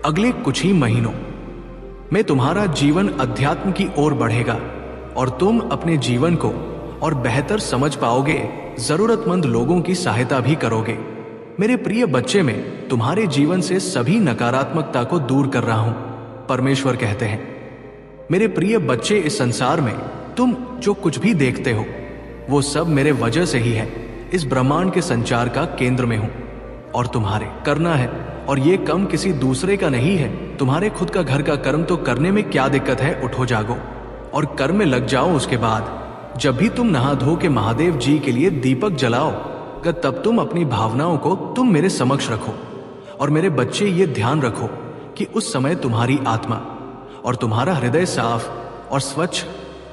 अगले कुछ ही महीनों में तुम्हारा जीवन अध्यात्म की ओर बढ़ेगा, और तुम अपने जीवन को और बेहतर समझ पाओगे। जरूरतमंद लोगों की सहायता भी करोगे। मेरे प्रिय बच्चे, में तुम्हारे जीवन से सभी नकारात्मकता को दूर कर रहा हूं, परमेश्वर कहते हैं। मेरे प्रिय बच्चे, इस संसार में तुम जो कुछ भी देखते हो, वो सब मेरे वजह से ही है। इस ब्रह्मांड के संचार का केंद्र में हूं, और तुम्हारे करना है, और ये कम किसी दूसरे का नहीं है। तुम्हारे खुद का घर का कर्म तो करने में क्या दिक्कत है। उठो, जागो और कर्म में लग जाओ। उसके बाद जब भी तुम नहा धो के महादेव जी के लिए दीपक जलाओ, तब तुम अपनी भावनाओं को तुम मेरे समक्ष रखो। और मेरे बच्चे, ये ध्यान रखो कि उस समय तुम्हारी आत्मा और तुम्हारा हृदय साफ और स्वच्छ,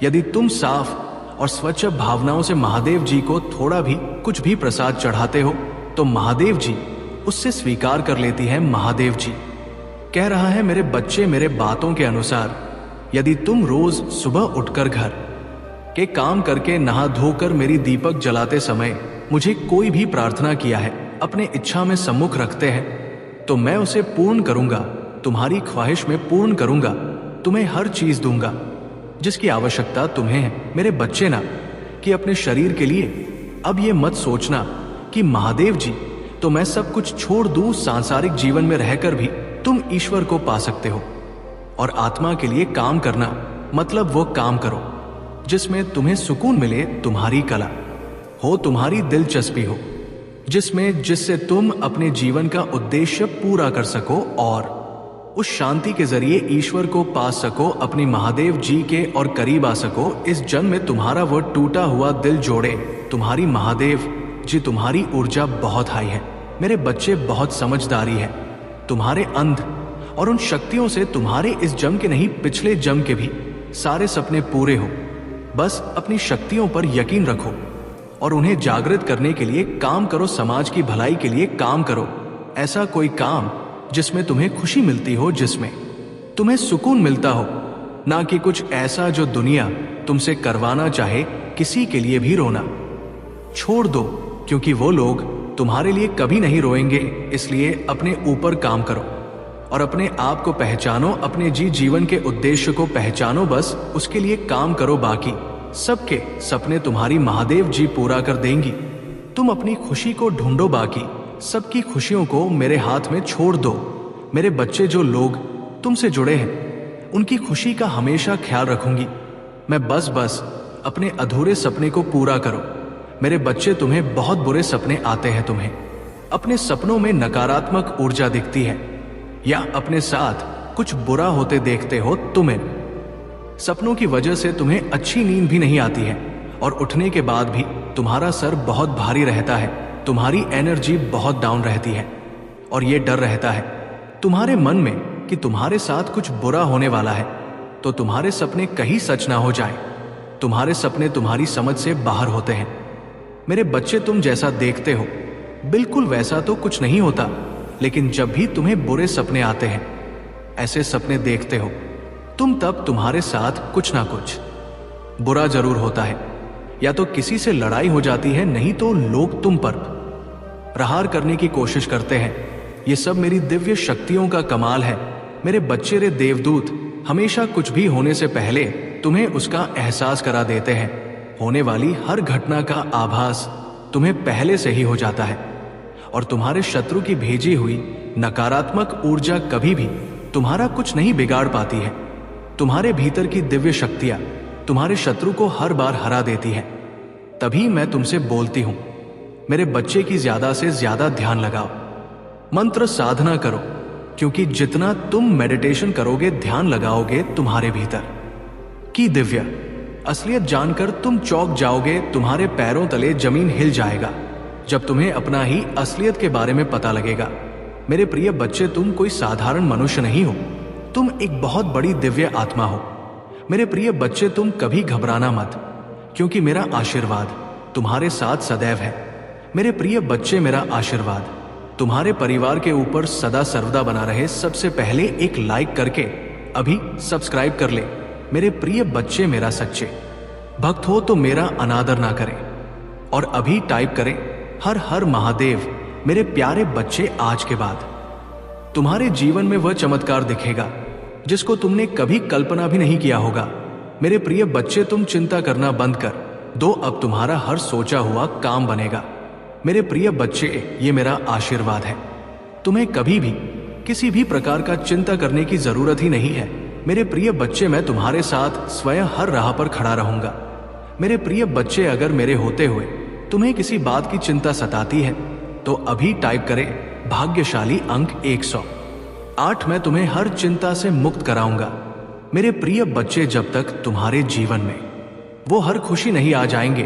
यदि तुम साफ और स्वच्छ भावनाओं से महादेव जी को थोड़ा भी कुछ भी प्रसाद चढ़ाते हो तो महादेव जी उससे स्वीकार कर लेती है। महादेव जी कह रहा है, मेरे बच्चे, मेरे बातों के अनुसार यदि तुम रोज सुबह उठकर घर के काम करके नहा धोकर मेरी दीपक जलाते समय मुझे कोई भी प्रार्थना किया है, अपने इच्छा में सम्मुख रखते हैं, तो मैं उसे पूर्ण करूंगा, तुम्हारी ख्वाहिश में पूर्ण करूंगा, तुम्हें हर चीज दूंगा जिसकी आवश्यकता तुम्हें है। मेरे बच्चे ना, कि अपने शरीर के लिए अब ये मत सोचना कि महादेव जी तो मैं सब कुछ छोड़ दूं, सांसारिक जीवन में रहकर भी तुम ईश्वर को पा सकते हो। और आत्मा के लिए काम करना मतलब वो काम करो जिसमें तुम्हें सुकून मिले, तुम्हारी कला हो, तुम्हारी दिलचस्पी हो, जिससे तुम अपने जीवन का उद्देश्य पूरा कर सको और उस शांति के जरिए ईश्वर को पा सको, अपनी महादेव जी के और करीब आ सको। इस जन्म में तुम्हारा वो टूटा हुआ दिल जोड़े तुम्हारी महादेव जी। तुम्हारी ऊर्जा बहुत हाई है मेरे बच्चे, बहुत समझदारी है तुम्हारे अंध और उन शक्तियों से तुम्हारे इस जन्म के नहीं, पिछले जन्म के भी सारे सपने पूरे हो। बस अपनी शक्तियों पर यकीन रखो और उन्हें जागृत करने के लिए काम करो, समाज की भलाई के लिए काम करो। ऐसा कोई काम जिसमें तुम्हें खुशी मिलती हो, जिसमें तुम्हें सुकून मिलता हो, ना कि कुछ ऐसा जो दुनिया तुमसे करवाना चाहे। किसी के लिए भी रोना छोड़ दो, क्योंकि वो लोग तुम्हारे लिए कभी नहीं रोएंगे। इसलिए अपने ऊपर काम करो और अपने आप को पहचानो, अपने जीवन के उद्देश्य को पहचानो, बस उसके लिए काम करो। बाकी सबके सपने तुम्हारी महादेव जी पूरा कर देंगी। तुम अपनी खुशी को ढूंढो, बाकी सबकी खुशियों को मेरे हाथ में छोड़ दो। मेरे बच्चे, जो लोग तुमसे जुड़े हैं उनकी खुशी का हमेशा ख्याल रखूंगी मैं। बस अपने अधूरे सपने को पूरा करो मेरे बच्चे। तुम्हें बहुत बुरे सपने आते हैं, तुम्हें अपने सपनों में नकारात्मक ऊर्जा दिखती है या अपने साथ कुछ बुरा होते देखते हो। तुम्हें सपनों की वजह से तुम्हें अच्छी नींद भी नहीं आती है और उठने के बाद भी तुम्हारा सर बहुत भारी रहता है, तुम्हारी एनर्जी बहुत डाउन रहती है और ये डर रहता है तुम्हारे मन में कि तुम्हारे साथ कुछ बुरा होने वाला है, तो तुम्हारे सपने कहीं सच ना हो जाए। तुम्हारे सपने तुम्हारी समझ से बाहर होते हैं मेरे बच्चे। तुम जैसा देखते हो बिल्कुल वैसा तो कुछ नहीं होता, लेकिन जब भी तुम्हें बुरे सपने आते हैं, ऐसे सपने देखते हो तुम, तब तुम्हारे साथ कुछ ना कुछ बुरा जरूर होता है। या तो किसी से लड़ाई हो जाती है, नहीं तो लोग तुम पर प्रहार करने की कोशिश करते हैं। ये सब मेरी दिव्य शक्तियों का कमाल है मेरे बच्चे। रे देवदूत हमेशा कुछ भी होने से पहले तुम्हें उसका एहसास करा देते हैं। होने वाली हर घटना का आभास तुम्हें पहले से ही हो जाता है और तुम्हारे शत्रु की भेजी हुई नकारात्मक ऊर्जा कभी भी तुम्हारा कुछ नहीं बिगाड़ पाती है। तुम्हारे भीतर की दिव्य शक्तियां तुम्हारे शत्रु को हर बार हरा देती है। तभी मैं तुमसे बोलती हूं मेरे बच्चे की ज्यादा से ज्यादा ध्यान लगाओ, मंत्र साधना करो, क्योंकि जितना तुम मेडिटेशन करोगे, ध्यान लगाओगे, तुम्हारे भीतर की दिव्य असलियत जानकर तुम चौंक जाओगे। तुम्हारे पैरों तले जमीन हिल जाएगा जब तुम्हें अपना ही असलियत के बारे में पता लगेगा। मेरे प्रिय बच्चे, तुम कोई साधारण मनुष्य नहीं हो, तुम एक बहुत बड़ी दिव्य आत्मा हो। मेरे प्रिय बच्चे, तुम कभी घबराना मत, क्योंकि मेरा आशीर्वाद तुम्हारे साथ सदैव है। मेरे प्रिय बच्चे, मेरा आशीर्वाद तुम्हारे परिवार के ऊपर सदा सर्वदा बना रहे। सबसे पहले एक लाइक करके अभी सब्सक्राइब कर ले। मेरे प्रिय बच्चे, मेरा सच्चे भक्त हो तो मेरा अनादर ना करें और अभी टाइप करें हर हर महादेव। मेरे प्यारे बच्चे, आज के बाद तुम्हारे जीवन में वह चमत्कार दिखेगा जिसको तुमने कभी कल्पना भी नहीं किया होगा। मेरे प्रिय बच्चे, तुम चिंता करना बंद कर दो, अब तुम्हारा हर सोचा हुआ काम बनेगा। मेरे प्रिय बच्चे, ये मेरा आशीर्वाद है। तुम्हें कभी भी किसी भी प्रकार का चिंता करने की जरूरत ही नहीं है। मेरे प्रिय बच्चे, मैं तुम्हारे साथ स्वयं हर राह पर खड़ा रहूंगा। मेरे प्रिय बच्चे, अगर मेरे होते हुए तुम्हें किसी बात की चिंता सताती है तो अभी टाइप करें भाग्यशाली अंक 108। मैं तुम्हें हर चिंता से मुक्त कराऊंगा। मेरे प्रिय बच्चे, जब तक तुम्हारे जीवन में वो हर खुशी नहीं आ जाएंगे,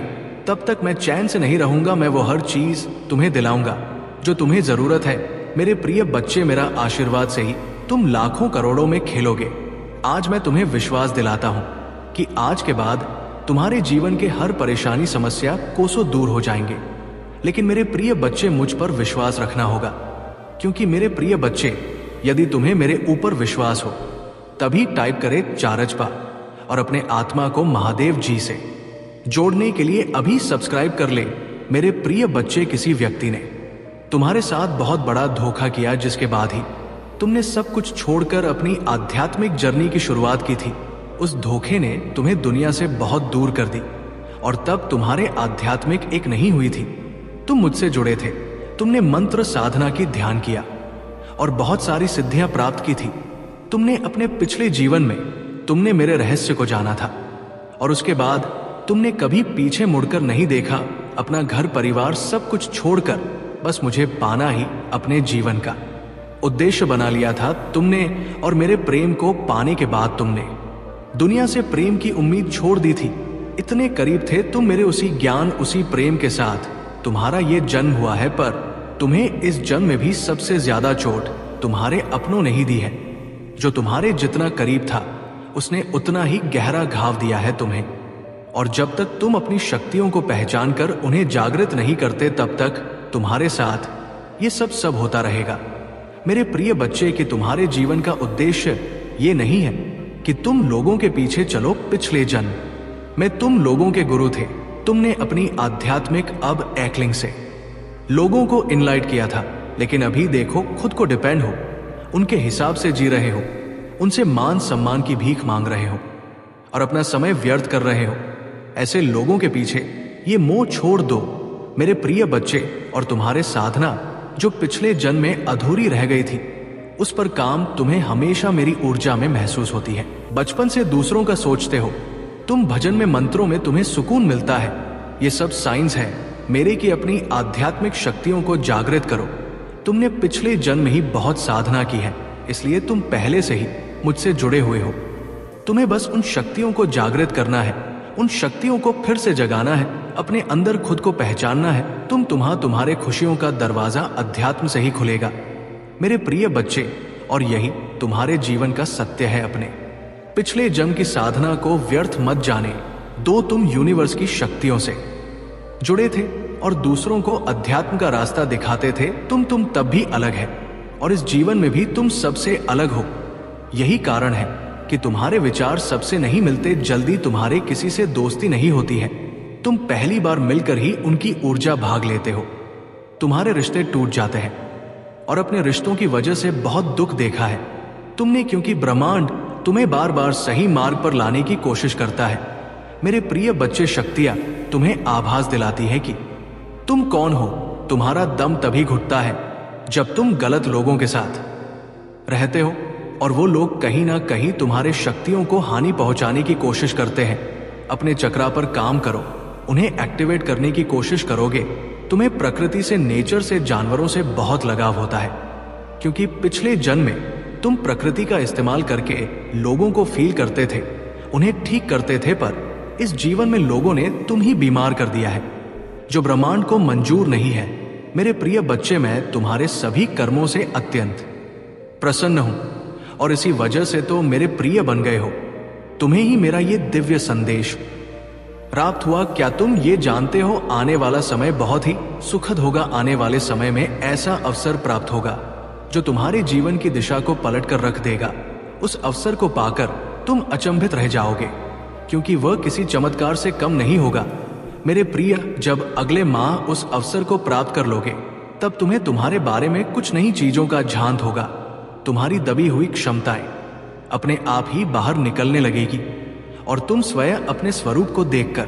तब तक मैं चैन से नहीं रहूंगा। मैं वो हर चीज तुम्हें दिलाऊंगा जो तुम्हें जरूरत है। मेरे प्रिय बच्चे, मेरा आशीर्वाद से ही तुम लाखों करोड़ों में खेलोगे। आज मैं तुम्हें विश्वास दिलाता हूं कि आज के बाद तुम्हारे जीवन के हर परेशानी समस्या कोसों दूर हो जाएंगे। लेकिन मेरे प्रिय बच्चे, मुझ पर विश्वास रखना होगा, क्योंकि मेरे प्रिय बच्चे, यदि तुम्हें मेरे ऊपर विश्वास हो तभी टाइप करे चारजपा और अपने आत्मा को महादेव जी से जोड़ने के लिए अभी सब्सक्राइब कर ले। मेरे प्रिय बच्चे, किसी व्यक्ति ने तुम्हारे साथ बहुत बड़ा धोखा किया, जिसके बाद ही तुमने सब कुछ छोड़कर अपनी आध्यात्मिक जर्नी की शुरुआत की थी। उस धोखे ने तुम्हें दुनिया से बहुत दूर कर दी और तब तुम्हारे आध्यात्मिक एक नहीं हुई थी। तुम मुझसे जुड़े थे, तुमने मंत्र साधना की ध्यान किया और बहुत सारी सिद्धियां प्राप्त की थी। तुमने अपने पिछले जीवन में तुमने मेरे रहस्य को जाना था और उसके बाद तुमने कभी पीछे मुड़कर नहीं देखा। अपना घर परिवार सब कुछ छोड़कर बस मुझे पाना ही अपने जीवन का उद्देश्य बना लिया था तुमने। और मेरे प्रेम को पाने के बाद तुमने दुनिया से प्रेम की उम्मीद छोड़ दी थी। इतने करीब थे तुम मेरे उसी ज्ञान, उसी प्रेम के साथ तुम्हारा ये जन्म हुआ है, पर तुम्हें इस जन्म में भी सबसे ज्यादा चोट तुम्हारे अपनों ने ही दी है। जो तुम्हारे जितना करीब था उसने उतना ही गहरा घाव दिया है तुम्हें। और जब तक तुम अपनी शक्तियों को पहचान कर उन्हें जागृत नहीं करते, तब तक तुम्हारे साथ ये सब होता रहेगा। मेरे प्रिय बच्चे, कि तुम्हारे जीवन का उद्देश्य ये नहीं है कि तुम लोगों के पीछे चलो। पिछले जन्म में तुम लोगों के गुरु थे। तुमने अपनी आध्यात्मिक अब एकलिंग से लोगों को इनलाइट किया था, लेकिन अभी देखो खुद को डिपेंड हो, उनके हिसाब से जी रहे हो, उनसे मान सम्मान की भीख मांग रहे हो और अपना समय व्यर्थ कर रहे हो। ऐसे लोगों के पीछे ये मोह छोड़ दो मेरे प्रिय बच्चे। और तुम्हारे साधना जो पिछले जन्म में अधूरी रह गई थी, उस पर काम तुम्हें हमेशा मेरी ऊर्जा में महसूस होती है। बचपन से दूसरों का सोचते हो तुम, भजन में मंत्रों में तुम्हें सुकून मिलता है। ये सब साइंस है मेरे की अपनी आध्यात्मिक शक्तियों को जागृत करो। तुमने पिछले जन्म में ही बहुत साधना की है, इसलिए तुम पहले से ही मुझसे जुड़े हुए हो। तुम्हें बस उन शक्तियों को जागृत करना है, उन शक्तियों को फिर से जगाना है, अपने अंदर खुद को पहचानना है। तुम्हारे खुशियों का दरवाजा अध्यात्म से ही खुलेगा मेरे प्रिय बच्चे। और यही तुम्हारे जीवन का सत्य है। अपने पिछले जन्म की साधना को व्यर्थ मत जाने दो। तुम यूनिवर्स की शक्तियों से जुड़े थे और दूसरों को अध्यात्म का रास्ता दिखाते थे। तुम तब भी अलग है और इस जीवन में भी तुम सबसे अलग हो। यही कारण है कि तुम्हारे विचार सबसे नहीं मिलते, जल्दी तुम्हारे किसी से दोस्ती नहीं होती है। तुम पहली बार मिलकर ही उनकी ऊर्जा भाग लेते हो। तुम्हारे रिश्ते टूट जाते हैं और अपने रिश्तों की वजह से बहुत दुख देखा है तुमने, क्योंकि ब्रह्मांड तुम्हें बार बार सही मार्ग पर लाने की कोशिश करता है। मेरे प्रिय बच्चे, शक्तियां तुम्हें आभास दिलाती है कि तुम कौन हो। तुम्हारा दम तभी घुटता है जब तुम गलत लोगों के साथ रहते हो और वो लोग कहीं ना कहीं तुम्हारे शक्तियों को हानि पहुंचाने की कोशिश करते हैं। अपने चक्रा पर काम करो, उन्हें एक्टिवेट करने की कोशिश करोगे। तुम्हें प्रकृति से, नेचर से, जानवरों से बहुत लगाव होता है, क्योंकि पिछले जन्म में तुम प्रकृति का इस्तेमाल करके लोगों को फील करते थे, उन्हें ठीक करते थे, पर इस जीवन में लोगों ने तुम ही बीमार कर दिया है, जो ब्रह्मांड को मंजूर नहीं है। मेरे प्रिय बच्चे, मैं तुम्हारे सभी कर्मों से अत्यंत प्रसन्न हूं और इसी वजह से तो मेरे प्रिय बन गए हो। तुम्हें ही मेरा ये दिव्य संदेश प्राप्त हुआ। क्या तुम ये जानते हो, आने वाला समय बहुत ही सुखद होगा। आने वाले समय में ऐसा अवसर प्राप्त होगा जो तुम्हारे जीवन की दिशा को पलट कर रख देगा। उस अवसर को पाकर तुम अचंभित रह जाओगे, क्योंकि वह किसी चमत्कार से कम नहीं होगा। मेरे प्रिय, जब अगले माह उस अवसर को प्राप्त कर लोगे, तब तुम्हें तुम्हारे बारे में कुछ नई चीजों का झांत होगा। तुम्हारी दबी हुई क्षमताएं अपने आप ही बाहर निकलने लगेगी और तुम स्वयं अपने स्वरूप को देखकर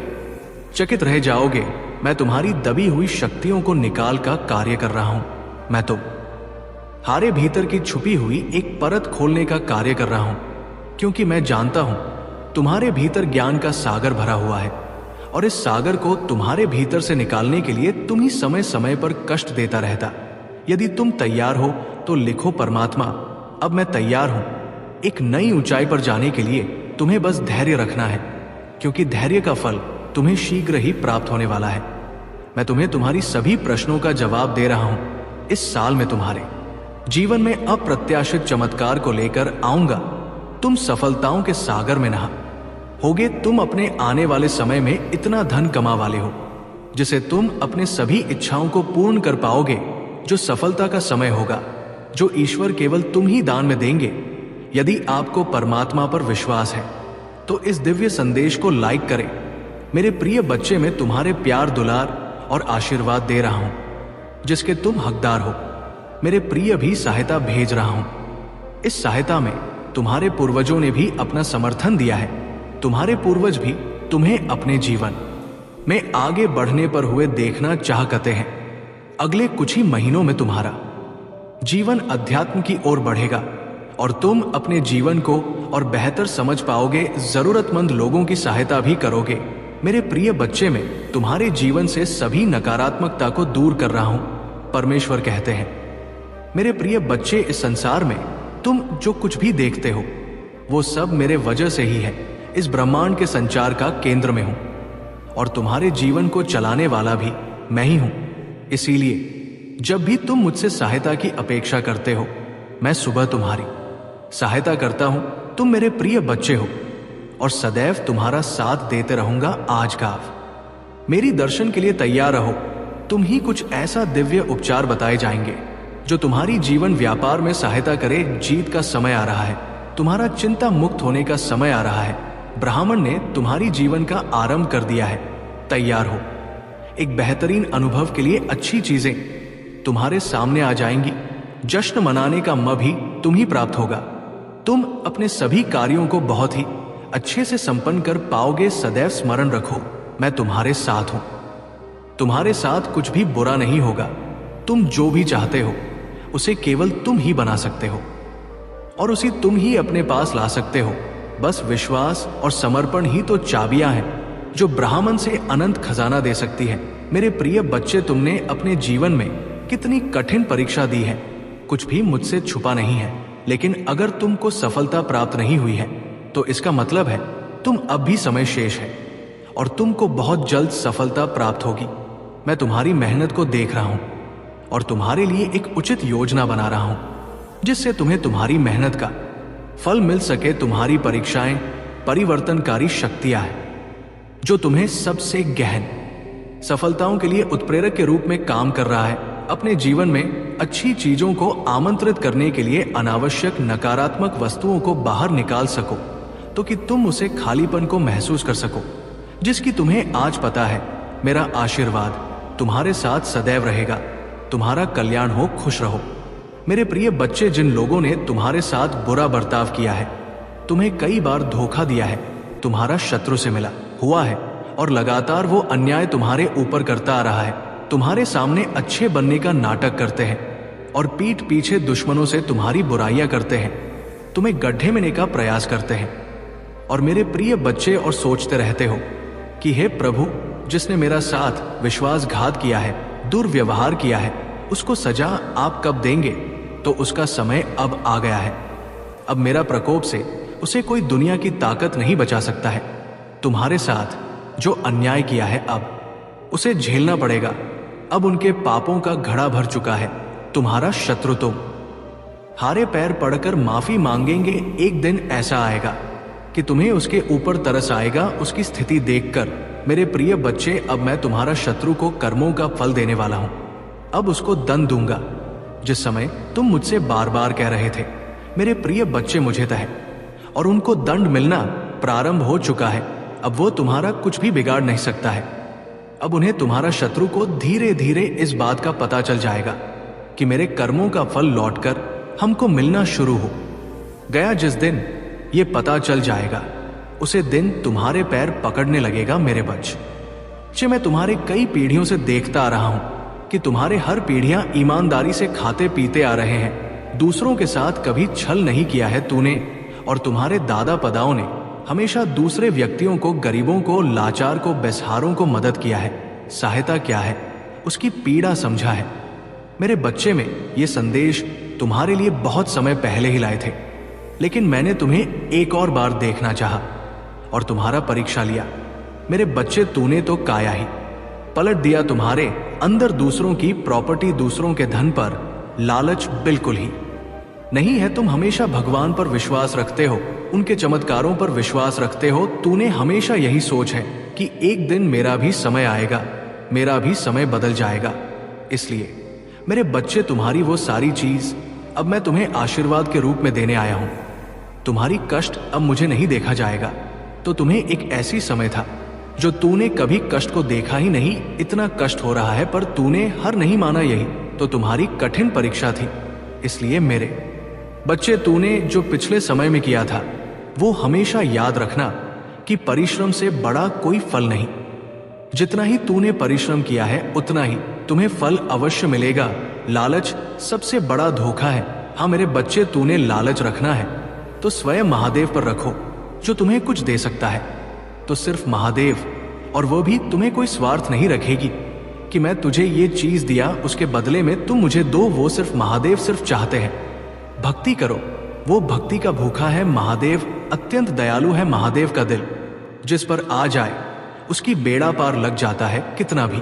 चकित रह जाओगे। मैं तुम्हारी दबी हुई शक्तियों को निकाल का कार्य कर रहा हूं। मैं तुम्हारे भीतर की छुपी हुई एक परत खोलने का कार्य कर रहा हूं, क्योंकि मैं जानता हूं तुम्हारे भीतर ज्ञान का सागर भरा हुआ है और इस सागर को तुम्हारे भीतर से निकालने के लिए तुम ही समय समय पर कष्ट देता रहता। यदि तुम तैयार हो तो लिखो, परमात्मा अब मैं तैयार हूं। एक नई ऊंचाई पर जाने के लिए तुम्हें बस धैर्य रखना है, क्योंकि धैर्य का फल तुम्हें शीघ्र ही प्राप्त होने वाला है। मैं तुम्हें तुम्हारी सभी प्रश्नों का जवाब दे रहा हूं। इस साल में तुम्हारे जीवन में अप्रत्याशित चमत्कार को लेकर आऊंगा। तुम सफलताओं के सागर में नहा होगे तुम अपने आने वाले समय में इतना धन कमा वाले हो जिसे तुम अपने सभी इच्छाओं को पूर्ण कर पाओगे, जो सफलता का समय होगा, जो ईश्वर केवल तुम ही दान में देंगे। यदि आपको परमात्मा पर विश्वास है तो इस दिव्य संदेश को लाइक करें। मेरे प्रिय बच्चे, मैं तुम्हारे प्यार, दुलार और आशीर्वाद दे रहा हूं जिसके तुम हकदार हो। मेरे प्रिय भी सहायता भेज रहा हूं। इस सहायता में तुम्हारे पूर्वजों ने भी अपना समर्थन दिया है। तुम्हारे पूर्वज भी तुम्हें अपने जीवन में आगे बढ़ने पर हुए देखना चाहते हैं। अगले कुछ ही महीनों में तुम्हारा जीवन अध्यात्म की ओर बढ़ेगा और तुम अपने जीवन को और बेहतर समझ पाओगे। जरूरतमंद लोगों की सहायता भी करोगे। मेरे प्रिय बच्चे, में तुम्हारे जीवन से सभी नकारात्मकता को दूर कर रहा हूं, परमेश्वर कहते हैं। मेरे प्रिय बच्चे, इस संसार में तुम जो कुछ भी देखते हो वो सब मेरे वजह से ही है। इस ब्रह्मांड के संचार का केंद्र में हूं और तुम्हारे जीवन को चलाने वाला भी मैं ही हूं। इसीलिए जब भी तुम मुझसे सहायता की अपेक्षा करते हो, मैं सुबह तुम्हारी सहायता करता हूं। तुम मेरे प्रिय बच्चे हो और सदैव तुम्हारा साथ देते रहूंगा। आज का मेरी दर्शन के लिए तैयार रहो। तुम ही कुछ ऐसा दिव्य उपचार बताए जाएंगे जो तुम्हारी जीवन व्यापार में सहायता करे। जीत का समय आ रहा है। तुम्हारा चिंता मुक्त होने का समय आ रहा है। ब्राह्मण ने तुम्हारी जीवन का आरंभ कर दिया है। तैयार हो। एक बेहतरीन अनुभव के लिए अच्छी चीजें तुम्हारे सामने आ जाएंगी। जश्न मनाने का मौका भी तुम ही प्राप्त होगा। तुम अपने सभी कार्यों को बहुत ही अच्छे से संपन्न कर पाओगे। सदैव स्मरण रखो, मैं तुम्हारे साथ हूं। तुम्हारे साथ कुछ भी बुरा नहीं होगा। तुम जो भी चाहते हो उसे केवल तुम ही बना सकते हो और उसे तुम ही अपने पास ला सकते हो। बस विश्वास और समर्पण ही तो चाबियां हैं जो ब्राह्मण से अनंत खजाना दे सकती है। मेरे प्रिय बच्चे, तुमने अपने जीवन में कितनी कठिन परीक्षा दी है। कुछ भी मुझसे छुपा नहीं है, लेकिन अगर तुमको सफलता प्राप्त नहीं हुई है तो इसका मतलब है तुम अब भी समय शेष है और तुमको बहुत जल्द सफलता प्राप्त होगी। मैं तुम्हारी मेहनत को देख रहा हूं और तुम्हारे लिए एक उचित योजना बना रहा हूं जिससे तुम्हें तुम्हारी मेहनत का फल मिल सके। तुम्हारी परीक्षाएं परिवर्तनकारी शक्तियां हैं जो तुम्हें सबसे गहन सफलताओं के लिए उत्प्रेरक के रूप में काम कर रहा है। अपने जीवन में अच्छी चीजों को आमंत्रित करने के लिए अनावश्यक नकारात्मक वस्तुओं को बाहर निकाल सको तो कि तुम उसे खालीपन को महसूस कर सको जिसकी तुम्हें आज पता है। मेरा आशीर्वाद तुम्हारे साथ सदैव रहेगा। तुम्हारा कल्याण हो। खुश रहो। मेरे प्रिय बच्चे, जिन लोगों ने तुम्हारे साथ बुरा बर्ताव किया है, तुम्हें कई बार धोखा दिया है, तुम्हारा शत्रु से मिला हुआ है और लगातार वो अन्याय तुम्हारे ऊपर करता आ रहा है। तुम्हारे सामने अच्छे बनने का नाटक करते हैं और पीठ पीछे दुश्मनों से तुम्हारी बुराइयां करते हैं, तुम्हें गड्ढे में लेने का प्रयास करते हैं। और मेरे प्रिय बच्चे, और सोचते रहते हो कि हे प्रभु, जिसने मेरा साथ विश्वासघात किया है, दुर्व्यवहार किया है, उसको सजा आप कब देंगे? तो उसका समय अब आ गया है। अब मेरा प्रकोप से उसे कोई दुनिया की ताकत नहीं बचा सकता है। तुम्हारे साथ जो अन्याय किया है अब उसे झेलना पड़ेगा। अब उनके पापों का घड़ा भर चुका है। तुम्हारा शत्रु तुम हारे पैर पड़कर माफी मांगेंगे। एक दिन ऐसा आएगा कि तुम्हें उसके ऊपर तरस आएगा उसकी स्थिति देखकर। मेरे प्रिय बच्चे, अब मैं तुम्हारा शत्रु को कर्मों का फल देने वाला हूं। अब उसको दंड दूंगा। जिस समय तुम मुझसे बार बार कह रहे थे मेरे प्रिय बच्चे मुझे तय, और उनको दंड मिलना प्रारंभ हो चुका है। अब वो तुम्हारा कुछ भी बिगाड़ नहीं सकता है। अब उन्हें, तुम्हारा शत्रु को धीरे धीरे इस बात का पता चल जाएगा कि मेरे कर्मों का फल लौटकर हमको मिलना शुरू हो गया। जिस दिन ये पता चल जाएगा उसे दिन तुम्हारे पैर पकड़ने लगेगा। मेरे बच्चे, मैं तुम्हारे कई पीढ़ियों से देखता आ रहा हूं कि तुम्हारे हर पीढ़ियां ईमानदारी से खाते पीते आ रहे हैं। दूसरों के साथ कभी छल नहीं किया है तूने, और तुम्हारे दादा पदाओं ने हमेशा दूसरे व्यक्तियों को, गरीबों को, लाचार को, बेसहारों को मदद किया है। सहायता क्या है उसकी पीड़ा समझा है। मेरे बच्चे, में ये संदेश तुम्हारे लिए बहुत समय पहले ही लाए थे, लेकिन मैंने तुम्हें एक और बार देखना चाहा और तुम्हारा परीक्षा लिया। मेरे बच्चे, तूने तो काया ही पलट दिया। तुम्हारे अंदर दूसरों की प्रॉपर्टी, दूसरों के धन पर लालच बिल्कुल ही नहीं है, तुम हमेशा भगवान पर विश्वास रखते हो, उनके चमत्कारों पर विश्वास रखते हो। तूने हमेशा यही सोच है कि एक दिन मेरा भी समय आएगा, मेरा भी समय बदल जाएगा। इसलिए मेरे बच्चे, तुम्हारी वो सारी चीज अब मैं तुम्हें आशीर्वाद के रूप में देने आया हूं। तुम्हारी कष्ट अब मुझे नहीं देखा जाएगा। तो तुम्हें एक ऐसी समय था जो तूने कभी कष्ट को देखा ही नहीं, इतना कष्ट हो रहा है, पर तूने हार नहीं माना। यही तो तुम्हारी कठिन परीक्षा थी। इसलिए मेरे बच्चे, तूने जो पिछले समय में किया था वो हमेशा याद रखना कि परिश्रम से बड़ा कोई फल नहीं। जितना ही तूने परिश्रम किया है उतना ही तुम्हें फल अवश्य मिलेगा। लालच सबसे बड़ा धोखा है। हाँ मेरे बच्चे, तूने लालच रखना है तो स्वयं महादेव पर रखो, जो तुम्हें कुछ दे सकता है तो सिर्फ महादेव, और वो भी तुम्हें कोई स्वार्थ नहीं रखेगी कि मैं तुझे ये चीज दिया, उसके बदले में तुम मुझे दो। वो सिर्फ महादेव सिर्फ चाहते हैं भक्ति करो। वो भक्ति का भूखा है महादेव। अत्यंत दयालु है महादेव का दिल। जिस पर आ जाए उसकी बेड़ा पार लग जाता है। कितना भी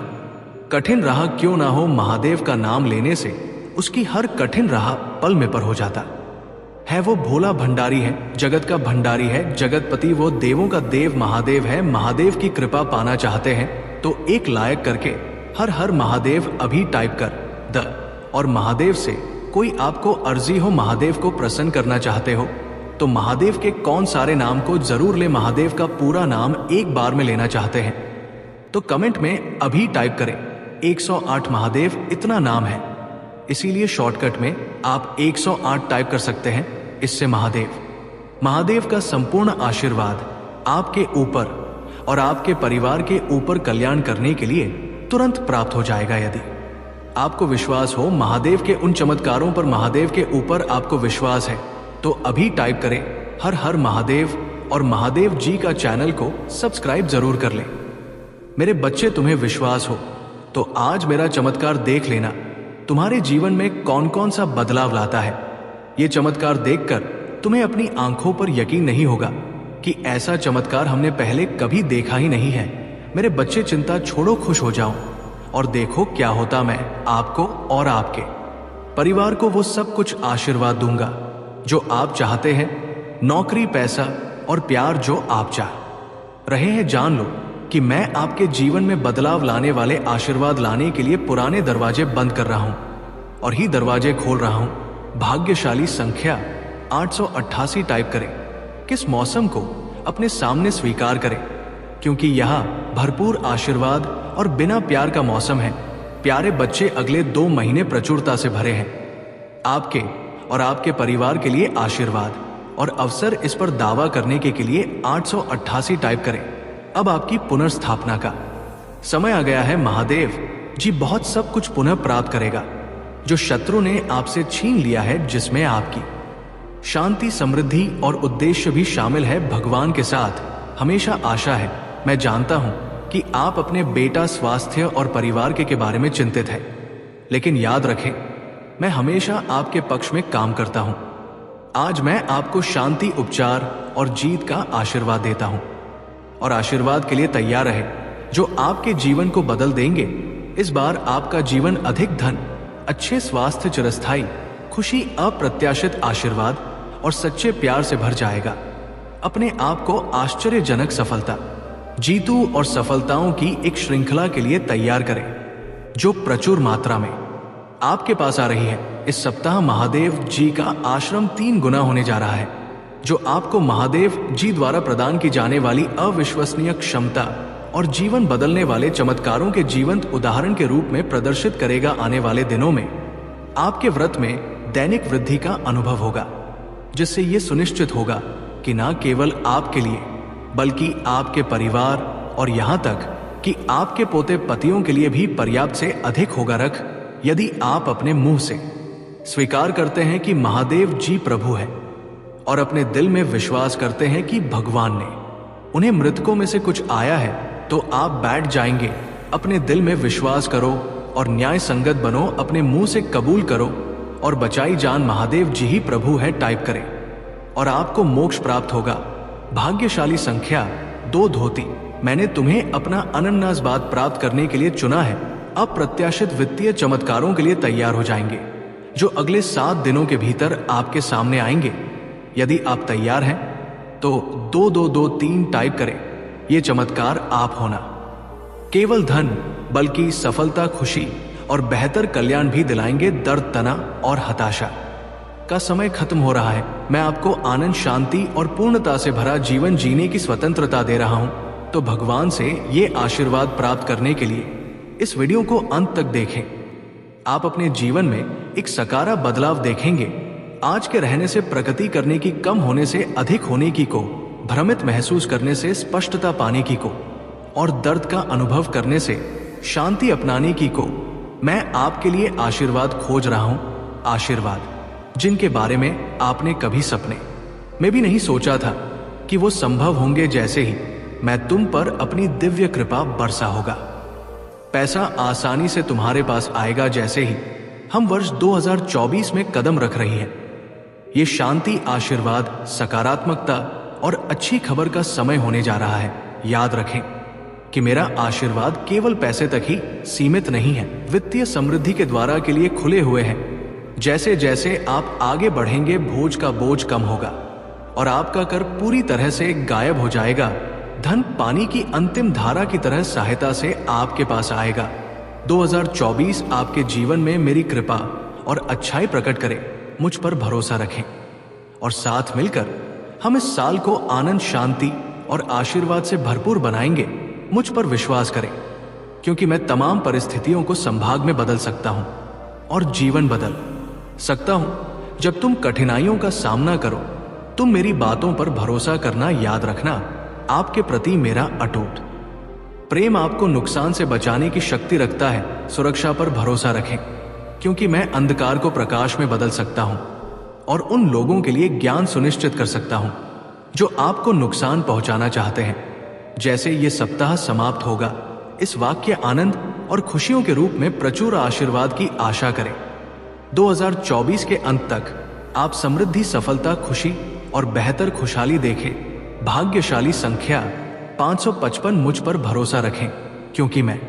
कठिन राह क्यों ना हो, महादेव का नाम लेने से उसकी हर कठिन राह पल में पर हो जाता है। वो भोला भंडारी है, जगत का भंडारी है, जगतपति, वो देवों का देव महादेव है। महादेव की कृपा पाना चाहते हैं तो एक लायक करके हर हर महादेव अभी टाइप कर द, और महादेव से कोई आपको अर्जी हो, महादेव को प्रसन्न करना चाहते हो तो महादेव के कौन सारे नाम को जरूर ले। महादेव का पूरा नाम एक बार में लेना चाहते हैं तो कमेंट में अभी टाइप करें 108 महादेव, इतना नाम है। इसीलिए शॉर्टकट में आप 108 टाइप कर सकते हैं। इससे महादेव का संपूर्ण आशीर्वाद आपके ऊपर और आपके परिवार के ऊपर कल्याण करने के लिए तुरंत प्राप्त हो जाएगा। यदि आपको विश्वास हो महादेव के उन चमत्कारों पर, महादेव के ऊपर आपको विश्वास है तो अभी टाइप करें हर हर महादेव, और महादेव जी का चैनल को सब्सक्राइब जरूर कर लें। मेरे बच्चे, तुम्हें विश्वास हो तो आज मेरा चमत्कार देख लेना, तुम्हारे जीवन में कौन कौन सा बदलाव लाता है। ये चमत्कार देखकर तुम्हें अपनी आंखों पर यकीन नहीं होगा कि ऐसा चमत्कार हमने पहले कभी देखा ही नहीं है। मेरे बच्चे, चिंता छोड़ो, खुश हो जाओ और देखो क्या होता। मैं आपको और आपके परिवार को वो सब कुछ आशीर्वाद दूंगा जो आप चाहते हैं। नौकरी, पैसा और प्यार जो आप चाह रहे हैं। जान लो कि मैं आपके जीवन में बदलाव लाने वाले आशीर्वाद लाने के लिए पुराने दरवाजे बंद कर रहा हूं और ही दरवाजे खोल रहा हूं। भाग्यशाली संख्या 888 टाइप करें। किस मौसम को अपने सामने स्वीकार करें, क्योंकि यह भरपूर आशीर्वाद और बिना प्यार का मौसम है। प्यारे बच्चे, अगले 2 महीने प्रचुरता से भरे हैं। आपके और आपके परिवार के लिए आशीर्वाद और अवसर, इस पर दावा करने के लिए 888 टाइप करें। अब आपकी पुनर्स्थापना का समय आ गया है। महादेव जी बहुत सब कुछ पुनः प्राप्त करेगा जो शत्रु ने आपसे छीन लिया है, जिसमें आपकी शांति, समृद्धि और उद्देश्य भी शामिल है। भगवान के साथ हमेशा आशा है। मैं जानता हूं कि आप अपने बेटा, स्वास्थ्य और परिवार के बारे में चिंतित हैं, लेकिन याद रखें मैं हमेशा आपके पक्ष में काम करता हूं। आज मैं आपको शांति, उपचार और जीत का आशीर्वाद देता हूं, और आशीर्वाद के लिए तैयार रहे जो आपके जीवन को बदल देंगे। इस बार आपका जीवन अधिक धन, अच्छे स्वास्थ्य, चिरस्थायी खुशी, अप्रत्याशित आशीर्वाद और सच्चे प्यार से भर जाएगा। अपने आप को आश्चर्यजनक सफलता, जीतू और सफलताओं की एक श्रृंखला के लिए तैयार करें जो प्रचुर मात्रा में आपके पास आ रही है। इस सप्ताह महादेव जी का आश्रम 3 गुना होने जा रहा है, जो आपको महादेव जी द्वारा प्रदान की जाने वाली अविश्वसनीय क्षमता और जीवन बदलने वाले चमत्कारों के जीवंत उदाहरण के रूप में प्रदर्शित करेगा। आने वाले दिनों में आपके व्रत में दैनिक वृद्धि का अनुभव होगा, जिससे यह सुनिश्चित होगा कि न केवल आपके लिए बल्कि आपके परिवार और यहां तक कि आपके पोते पतियों के लिए भी पर्याप्त से अधिक होगा। रख, यदि आप अपने मुंह से स्वीकार करते हैं कि महादेव जी प्रभु है और अपने दिल में विश्वास करते हैं कि भगवान ने उन्हें मृतकों में से कुछ आया है, तो आप बैठ जाएंगे। अपने दिल में विश्वास करो और न्याय संगत बनो। अपने मुंह से कबूल करो और बचाई जान महादेव जी ही प्रभु है टाइप करें और आपको मोक्ष प्राप्त होगा। भाग्यशाली संख्या 2 धोती, मैंने तुम्हें अपना अनन्नास बाद प्राप्त करने के लिए चुना है। अप्रत्याशित वित्तीय चमत्कारों के लिए तैयार हो जाएंगे। जो अगले 7 दिनों के भीतर आपके सामने आएंगे। यदि आप तैयार हैं तो 2223 टाइप करें। ये चमत्कार आप होना केवल धन बल्कि सफलता, खुशी और बेहतर कल्याण भी दिलाएंगे। दर्द, तनाव और हताशा का समय खत्म हो रहा है। मैं आपको आनंद, शांति और पूर्णता से भरा जीवन जीने की स्वतंत्रता दे रहा हूं। तो भगवान से ये आशीर्वाद प्राप्त करने के लिए इस वीडियो को अंत तक देखें। आप अपने जीवन में एक सकारात्मक बदलाव देखेंगे। आज के रहने से प्रगति करने की, कम होने से अधिक होने की को, भ्रमित महसूस करने से स्पष्टता पाने की को और दर्द का अनुभव करने से शांति अपनाने की को मैं आपके लिए आशीर्वाद खोज रहा हूं। आशीर्वाद जिनके बारे में आपने कभी सपने में भी नहीं सोचा था कि वो संभव होंगे। जैसे ही मैं तुम पर अपनी दिव्य कृपा बरसा होगा, पैसा आसानी से तुम्हारे पास आएगा। जैसे ही हम वर्ष 2024 में कदम रख रही हैं, ये शांति, आशीर्वाद, सकारात्मकता और अच्छी खबर का समय होने जा रहा है। याद रखें कि मेरा आशीर्वाद केवल पैसे तक ही सीमित नहीं है, वित्तीय समृद्धि के द्वारा के लिए खुले हुए हैं। जैसे जैसे आप आगे बढ़ेंगे, भोज का बोझ कम होगा और आपका कर पूरी तरह से गायब हो जाएगा। धन पानी की अंतिम धारा की तरह सहायता से आपके पास आएगा। 2024 आपके जीवन में मेरी कृपा और अच्छाई प्रकट करे। मुझ पर भरोसा रखें और साथ मिलकर हम इस साल को आनंद, शांति और आशीर्वाद से भरपूर बनाएंगे। मुझ पर विश्वास करें, क्योंकि मैं तमाम परिस्थितियों को संभाग में बदल सकता हूं और जीवन बदल सकता हूं। जब तुम कठिनाइयों का सामना करो, तुम मेरी बातों पर भरोसा करना। याद रखना, आपके प्रति मेरा अटूट प्रेम आपको नुकसान से बचाने की शक्ति रखता है। सुरक्षा पर भरोसा रखें, क्योंकि मैं अंधकार को प्रकाश में बदल सकता हूं और उन लोगों के लिए ज्ञान सुनिश्चित कर सकता हूं जो आपको नुकसान पहुंचाना चाहते हैं। जैसे ये सप्ताह समाप्त होगा, इस वाक्य आनंद और खुशियों के रूप में प्रचुर आशीर्वाद की आशा करें। 2024 के अंत तक आप समृद्धि, सफलता, खुशी और बेहतर खुशहाली देखें। भाग्यशाली संख्या 555। मुझ पर भरोसा रखें, क्योंकि मैं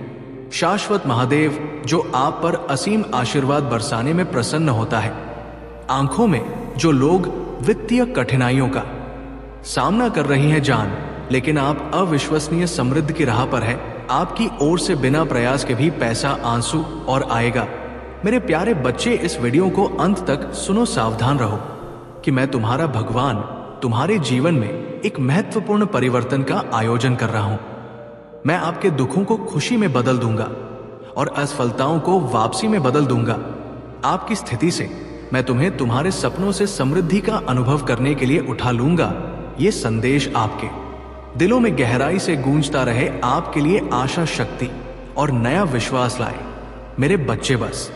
शाश्वत महादेव जो आप पर असीम आशीर्वाद बरसाने में प्रसन्न होता है। आंखों में जो लोग वित्तीय कठिनाइयों का सामना कर रही हैं जान, लेकिन आप अविश्वसनीय समृद्धि की राह पर है। आपकी ओर से बिना प्रयास के भी पैसा, आंसू और आएगा। मेरे प्यारे बच्चे, इस वीडियो को अंत तक सुनो। सावधान रहो कि मैं तुम्हारा भगवान तुम्हारे जीवन में एक महत्वपूर्ण परिवर्तन का आयोजन कर रहा हूं। मैं आपके दुखों को खुशी में बदल दूंगा और असफलताओं को वापसी में बदल दूंगा। आपकी स्थिति से मैं तुम्हें तुम्हारे सपनों से समृद्धि का अनुभव करने के लिए उठा लूंगा। ये संदेश आपके दिलों में गहराई से गूंजता रहे, आपके लिए आशा, शक्ति और नया विश्वास लाए। मेरे बच्चे, बस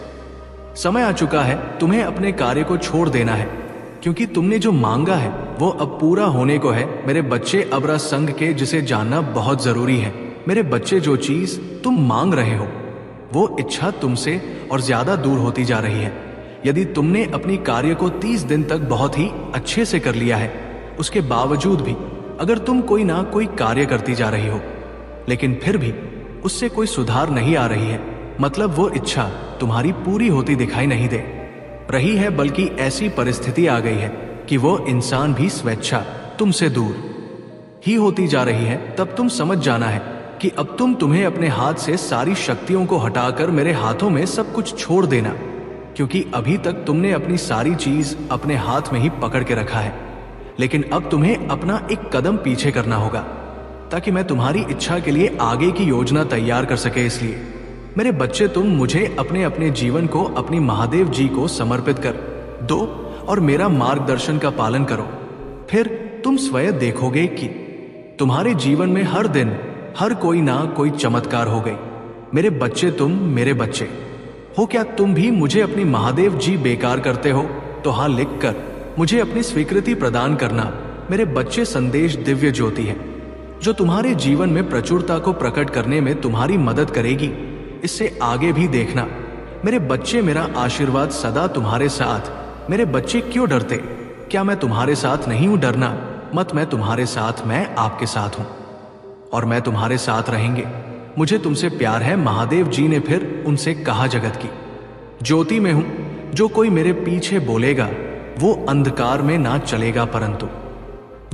समय आ चुका है तुम्हें अपने कार्य को छोड़ देना है, क्योंकि तुमने जो मांगा है वो अब पूरा होने को है। मेरे बच्चे, अबरा संघ के जिसे जानना बहुत जरूरी है। मेरे बच्चे, जो चीज तुम मांग रहे हो वो इच्छा तुमसे और ज्यादा दूर होती जा रही है। यदि तुमने अपनी कार्य को 30 दिन तक बहुत ही अच्छे से कर लिया है, उसके बावजूद भी अगर तुम कोई ना कोई कार्य करती जा रही हो, लेकिन फिर भी उससे कोई सुधार नहीं आ रही है, मतलब वो इच्छा तुम्हारी पूरी होती दिखाई नहीं दे रही है, बल्कि ऐसी परिस्थिति आ गई है कि वो इंसान भी स्वेच्छा तुमसे दूर ही होती जा रही है। तब तुम समझ जाना है कि अब तुम्हें अपने हाथ से सारी शक्तियों को हटाकर मेरे हाथों में सब कुछ छोड़ देना, क्योंकि अभी तक तुमने अपनी सारी चीज अपने हाथ में ही पकड़ के रखा है। लेकिन अब तुम्हें अपना एक कदम पीछे करना होगा, ताकि मैं तुम्हारी इच्छा के लिए आगे की योजना तैयार कर सके। इसलिए मेरे बच्चे, तुम मुझे अपने अपने जीवन को अपनी महादेव जी को समर्पित कर दो और मेरा मार्गदर्शन का पालन करो। फिर तुम स्वयं देखोगे कि तुम्हारे जीवन में हर दिन हर कोई ना कोई चमत्कार हो गई। मेरे बच्चे, तुम मेरे बच्चे हो। क्या तुम भी मुझे अपनी महादेव जी बेकार करते हो? तो हाँ लिखकर मुझे अपनी स्वीकृति प्रदान करना। मेरे बच्चे, संदेश दिव्य ज्योति है जो तुम्हारे जीवन में प्रचुरता को प्रकट करने में तुम्हारी मदद करेगी। इससे आगे भी देखना। मेरे बच्चे, मेरा आशीर्वाद सदा तुम्हारे साथ। मेरे बच्चे, क्यों डरते? क्या मैं तुम्हारे साथ नहीं हूं? डरना मत, मैं तुम्हारे साथ, मैं आपके साथ हूं और मैं तुम्हारे साथ रहेंगे। मुझे तुमसे प्यार है। महादेव जी ने फिर उनसे कहा, जगत की ज्योति में हूं, जो कोई मेरे पीछे बोलेगा वो अंधकार में ना चलेगा परंतु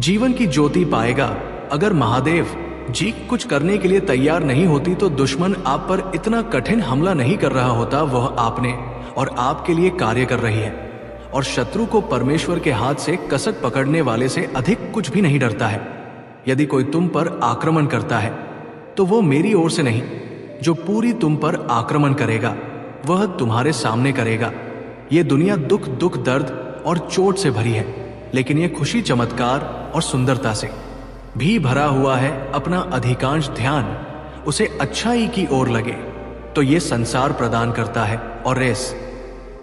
जीवन की ज्योति पाएगा। अगर महादेव जी कुछ करने के लिए तैयार नहीं होती तो दुश्मन आप पर इतना कठिन हमला नहीं कर रहा होता। वह आपने और आपके लिए कार्य कर रही है और शत्रु को परमेश्वर के हाथ से कसक पकड़ने वाले से अधिक कुछ भी नहीं डरता है। यदि कोई तुम पर आक्रमण करता है तो वो मेरी ओर से नहीं, जो पूरी तुम पर आक्रमण करेगा वह तुम्हारे सामने करेगा। ये दुनिया दुख दुख दर्द और चोट से भरी है, लेकिन ये खुशी चमत्कार और सुंदरता से भी भरा हुआ है। अपना अधिकांश ध्यान उसे अच्छाई की ओर लगे तो ये संसार प्रदान करता है और रेस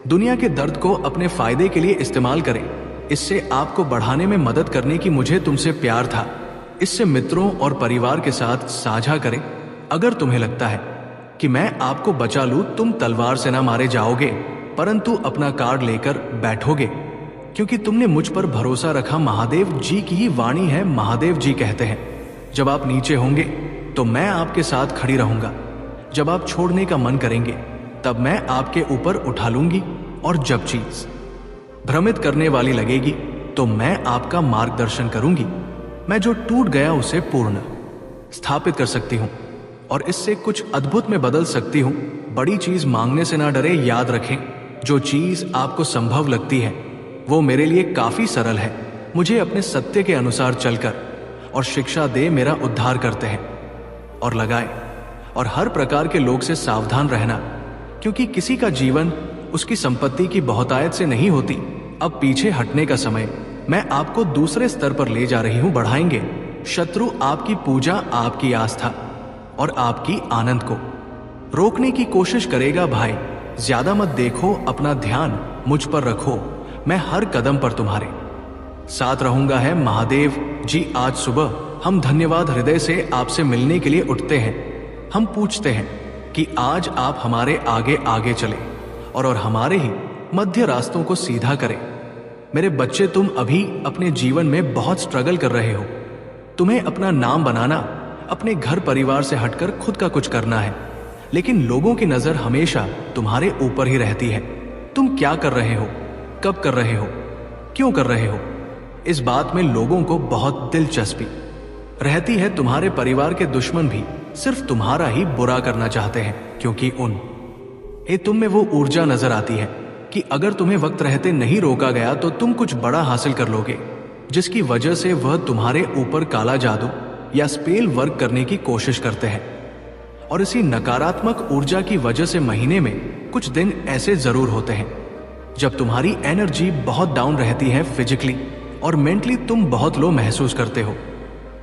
दुनिया के दर्द को अपने फायदे के लिए इस्तेमाल करें। इससे आपको बढ़ाने में मदद करने की मुझे तुमसे प्यार था। इससे मित्रों और परिवार के साथ साझा करें। अगर तुम्हें लगता है कि मैं आपको बचा लूं, तुम तलवार से ना मारे जाओगे परंतु अपना कार्ड लेकर बैठोगे, क्योंकि तुमने मुझ पर भरोसा रखा। महादेव जी की ही वाणी है। महादेव जी कहते हैं, जब आप नीचे होंगे तो मैं आपके साथ खड़ी रहूंगा। जब आप छोड़ने का मन करेंगे तब मैं आपके ऊपर उठा लूंगी, और जब चीज भ्रमित करने वाली लगेगी तो मैं आपका मार्गदर्शन करूंगी। मैं जो टूट गया उसे पूर्ण स्थापित कर सकती हूं और इससे कुछ अद्भुत में बदल सकती हूं। बड़ी चीज मांगने से ना डरे। याद रखें, जो चीज आपको संभव लगती है वो मेरे लिए काफी सरल है। मुझे अपने सत्य के अनुसार चलकर और शिक्षा दे मेरा उद्धार करते हैं और लगाए। और हर प्रकार के लोग से सावधान रहना, क्योंकि किसी का जीवन उसकी संपत्ति की बहुतायत से नहीं होती। अब पीछे हटने का समय। मैं आपको दूसरे स्तर पर ले जा रही हूं। बढ़ाएंगे शत्रु आपकी पूजा, आपकी आस्था और आपकी आनंद को रोकने की कोशिश करेगा। भाई ज्यादा मत देखो, अपना ध्यान मुझ पर रखो। मैं हर कदम पर तुम्हारे साथ रहूंगा। है महादेव जी, आज सुबह हम धन्यवाद हृदय से आपसे मिलने के लिए उठते हैं। हम पूछते हैं कि आज आप हमारे आगे आगे चले और हमारे ही मध्य रास्तों को सीधा करें। मेरे बच्चे, तुम अभी अपने जीवन में बहुत स्ट्रगल कर रहे हो। तुम्हें अपना नाम बनाना, अपने घर परिवार से हटकर खुद का कुछ करना है, लेकिन लोगों की नजर हमेशा तुम्हारे ऊपर ही रहती है। तुम क्या कर रहे हो, कब कर रहे हो, क्यों कर रहे हो, इस बात में लोगों को बहुत दिलचस्पी रहती है। तुम्हारे परिवार के दुश्मन भी सिर्फ तुम्हारा ही बुरा करना चाहते हैं, क्योंकि तुम में वो ऊर्जा नजर आती है कि अगर तुम्हें वक्त रहते नहीं रोका गया तो तुम कुछ बड़ा हासिल कर लोगे, जिसकी वजह से वह तुम्हारे ऊपर काला जादू या स्पेल वर्क करने की कोशिश करते हैं। और इसी नकारात्मक ऊर्जा की वजह से महीने में कुछ दिन ऐसे जरूर होते हैं जब तुम्हारी एनर्जी बहुत डाउन रहती है। फिजिकली और मेंटली तुम बहुत लो महसूस करते हो।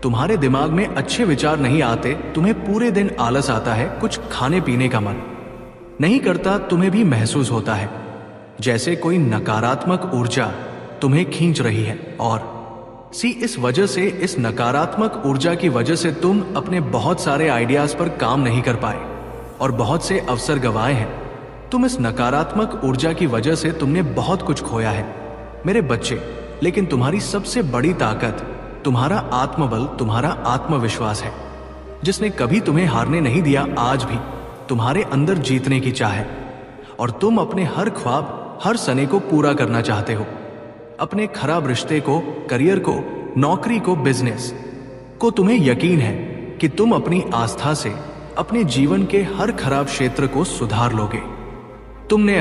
तुम्हारे दिमाग में अच्छे विचार नहीं आते। तुम्हें पूरे दिन आलस आता है, कुछ खाने पीने का मन नहीं करता। तुम्हें भी महसूस होता है जैसे कोई नकारात्मक ऊर्जा तुम्हें खींच रही है। और इस वजह से, इस नकारात्मक ऊर्जा की वजह से तुम अपने बहुत सारे आइडियाज पर काम नहीं कर पाए और बहुत से अवसर गंवाए हैं। तुम इस नकारात्मक ऊर्जा की वजह से तुमने बहुत कुछ खोया है मेरे बच्चे। लेकिन तुम्हारी सबसे बड़ी ताकत तुम्हारा आत्मबल, तुम्हारा आत्मविश्वास है, जिसने कभी तुम्हें हारने नहीं दिया। आज भी तुम्हारे अंदर जीतने की चाह है और तुम अपने हर ख्वाब, हर सने को पूरा करना चाहते हो। अपने खराब रिश्ते को, करियर को, नौकरी को, बिजनेस को तुम्हें यकीन है कि तुम अपनी आस्था से अपने जीवन के हर खराब क्षेत्र को सुधार लोगे। तुमने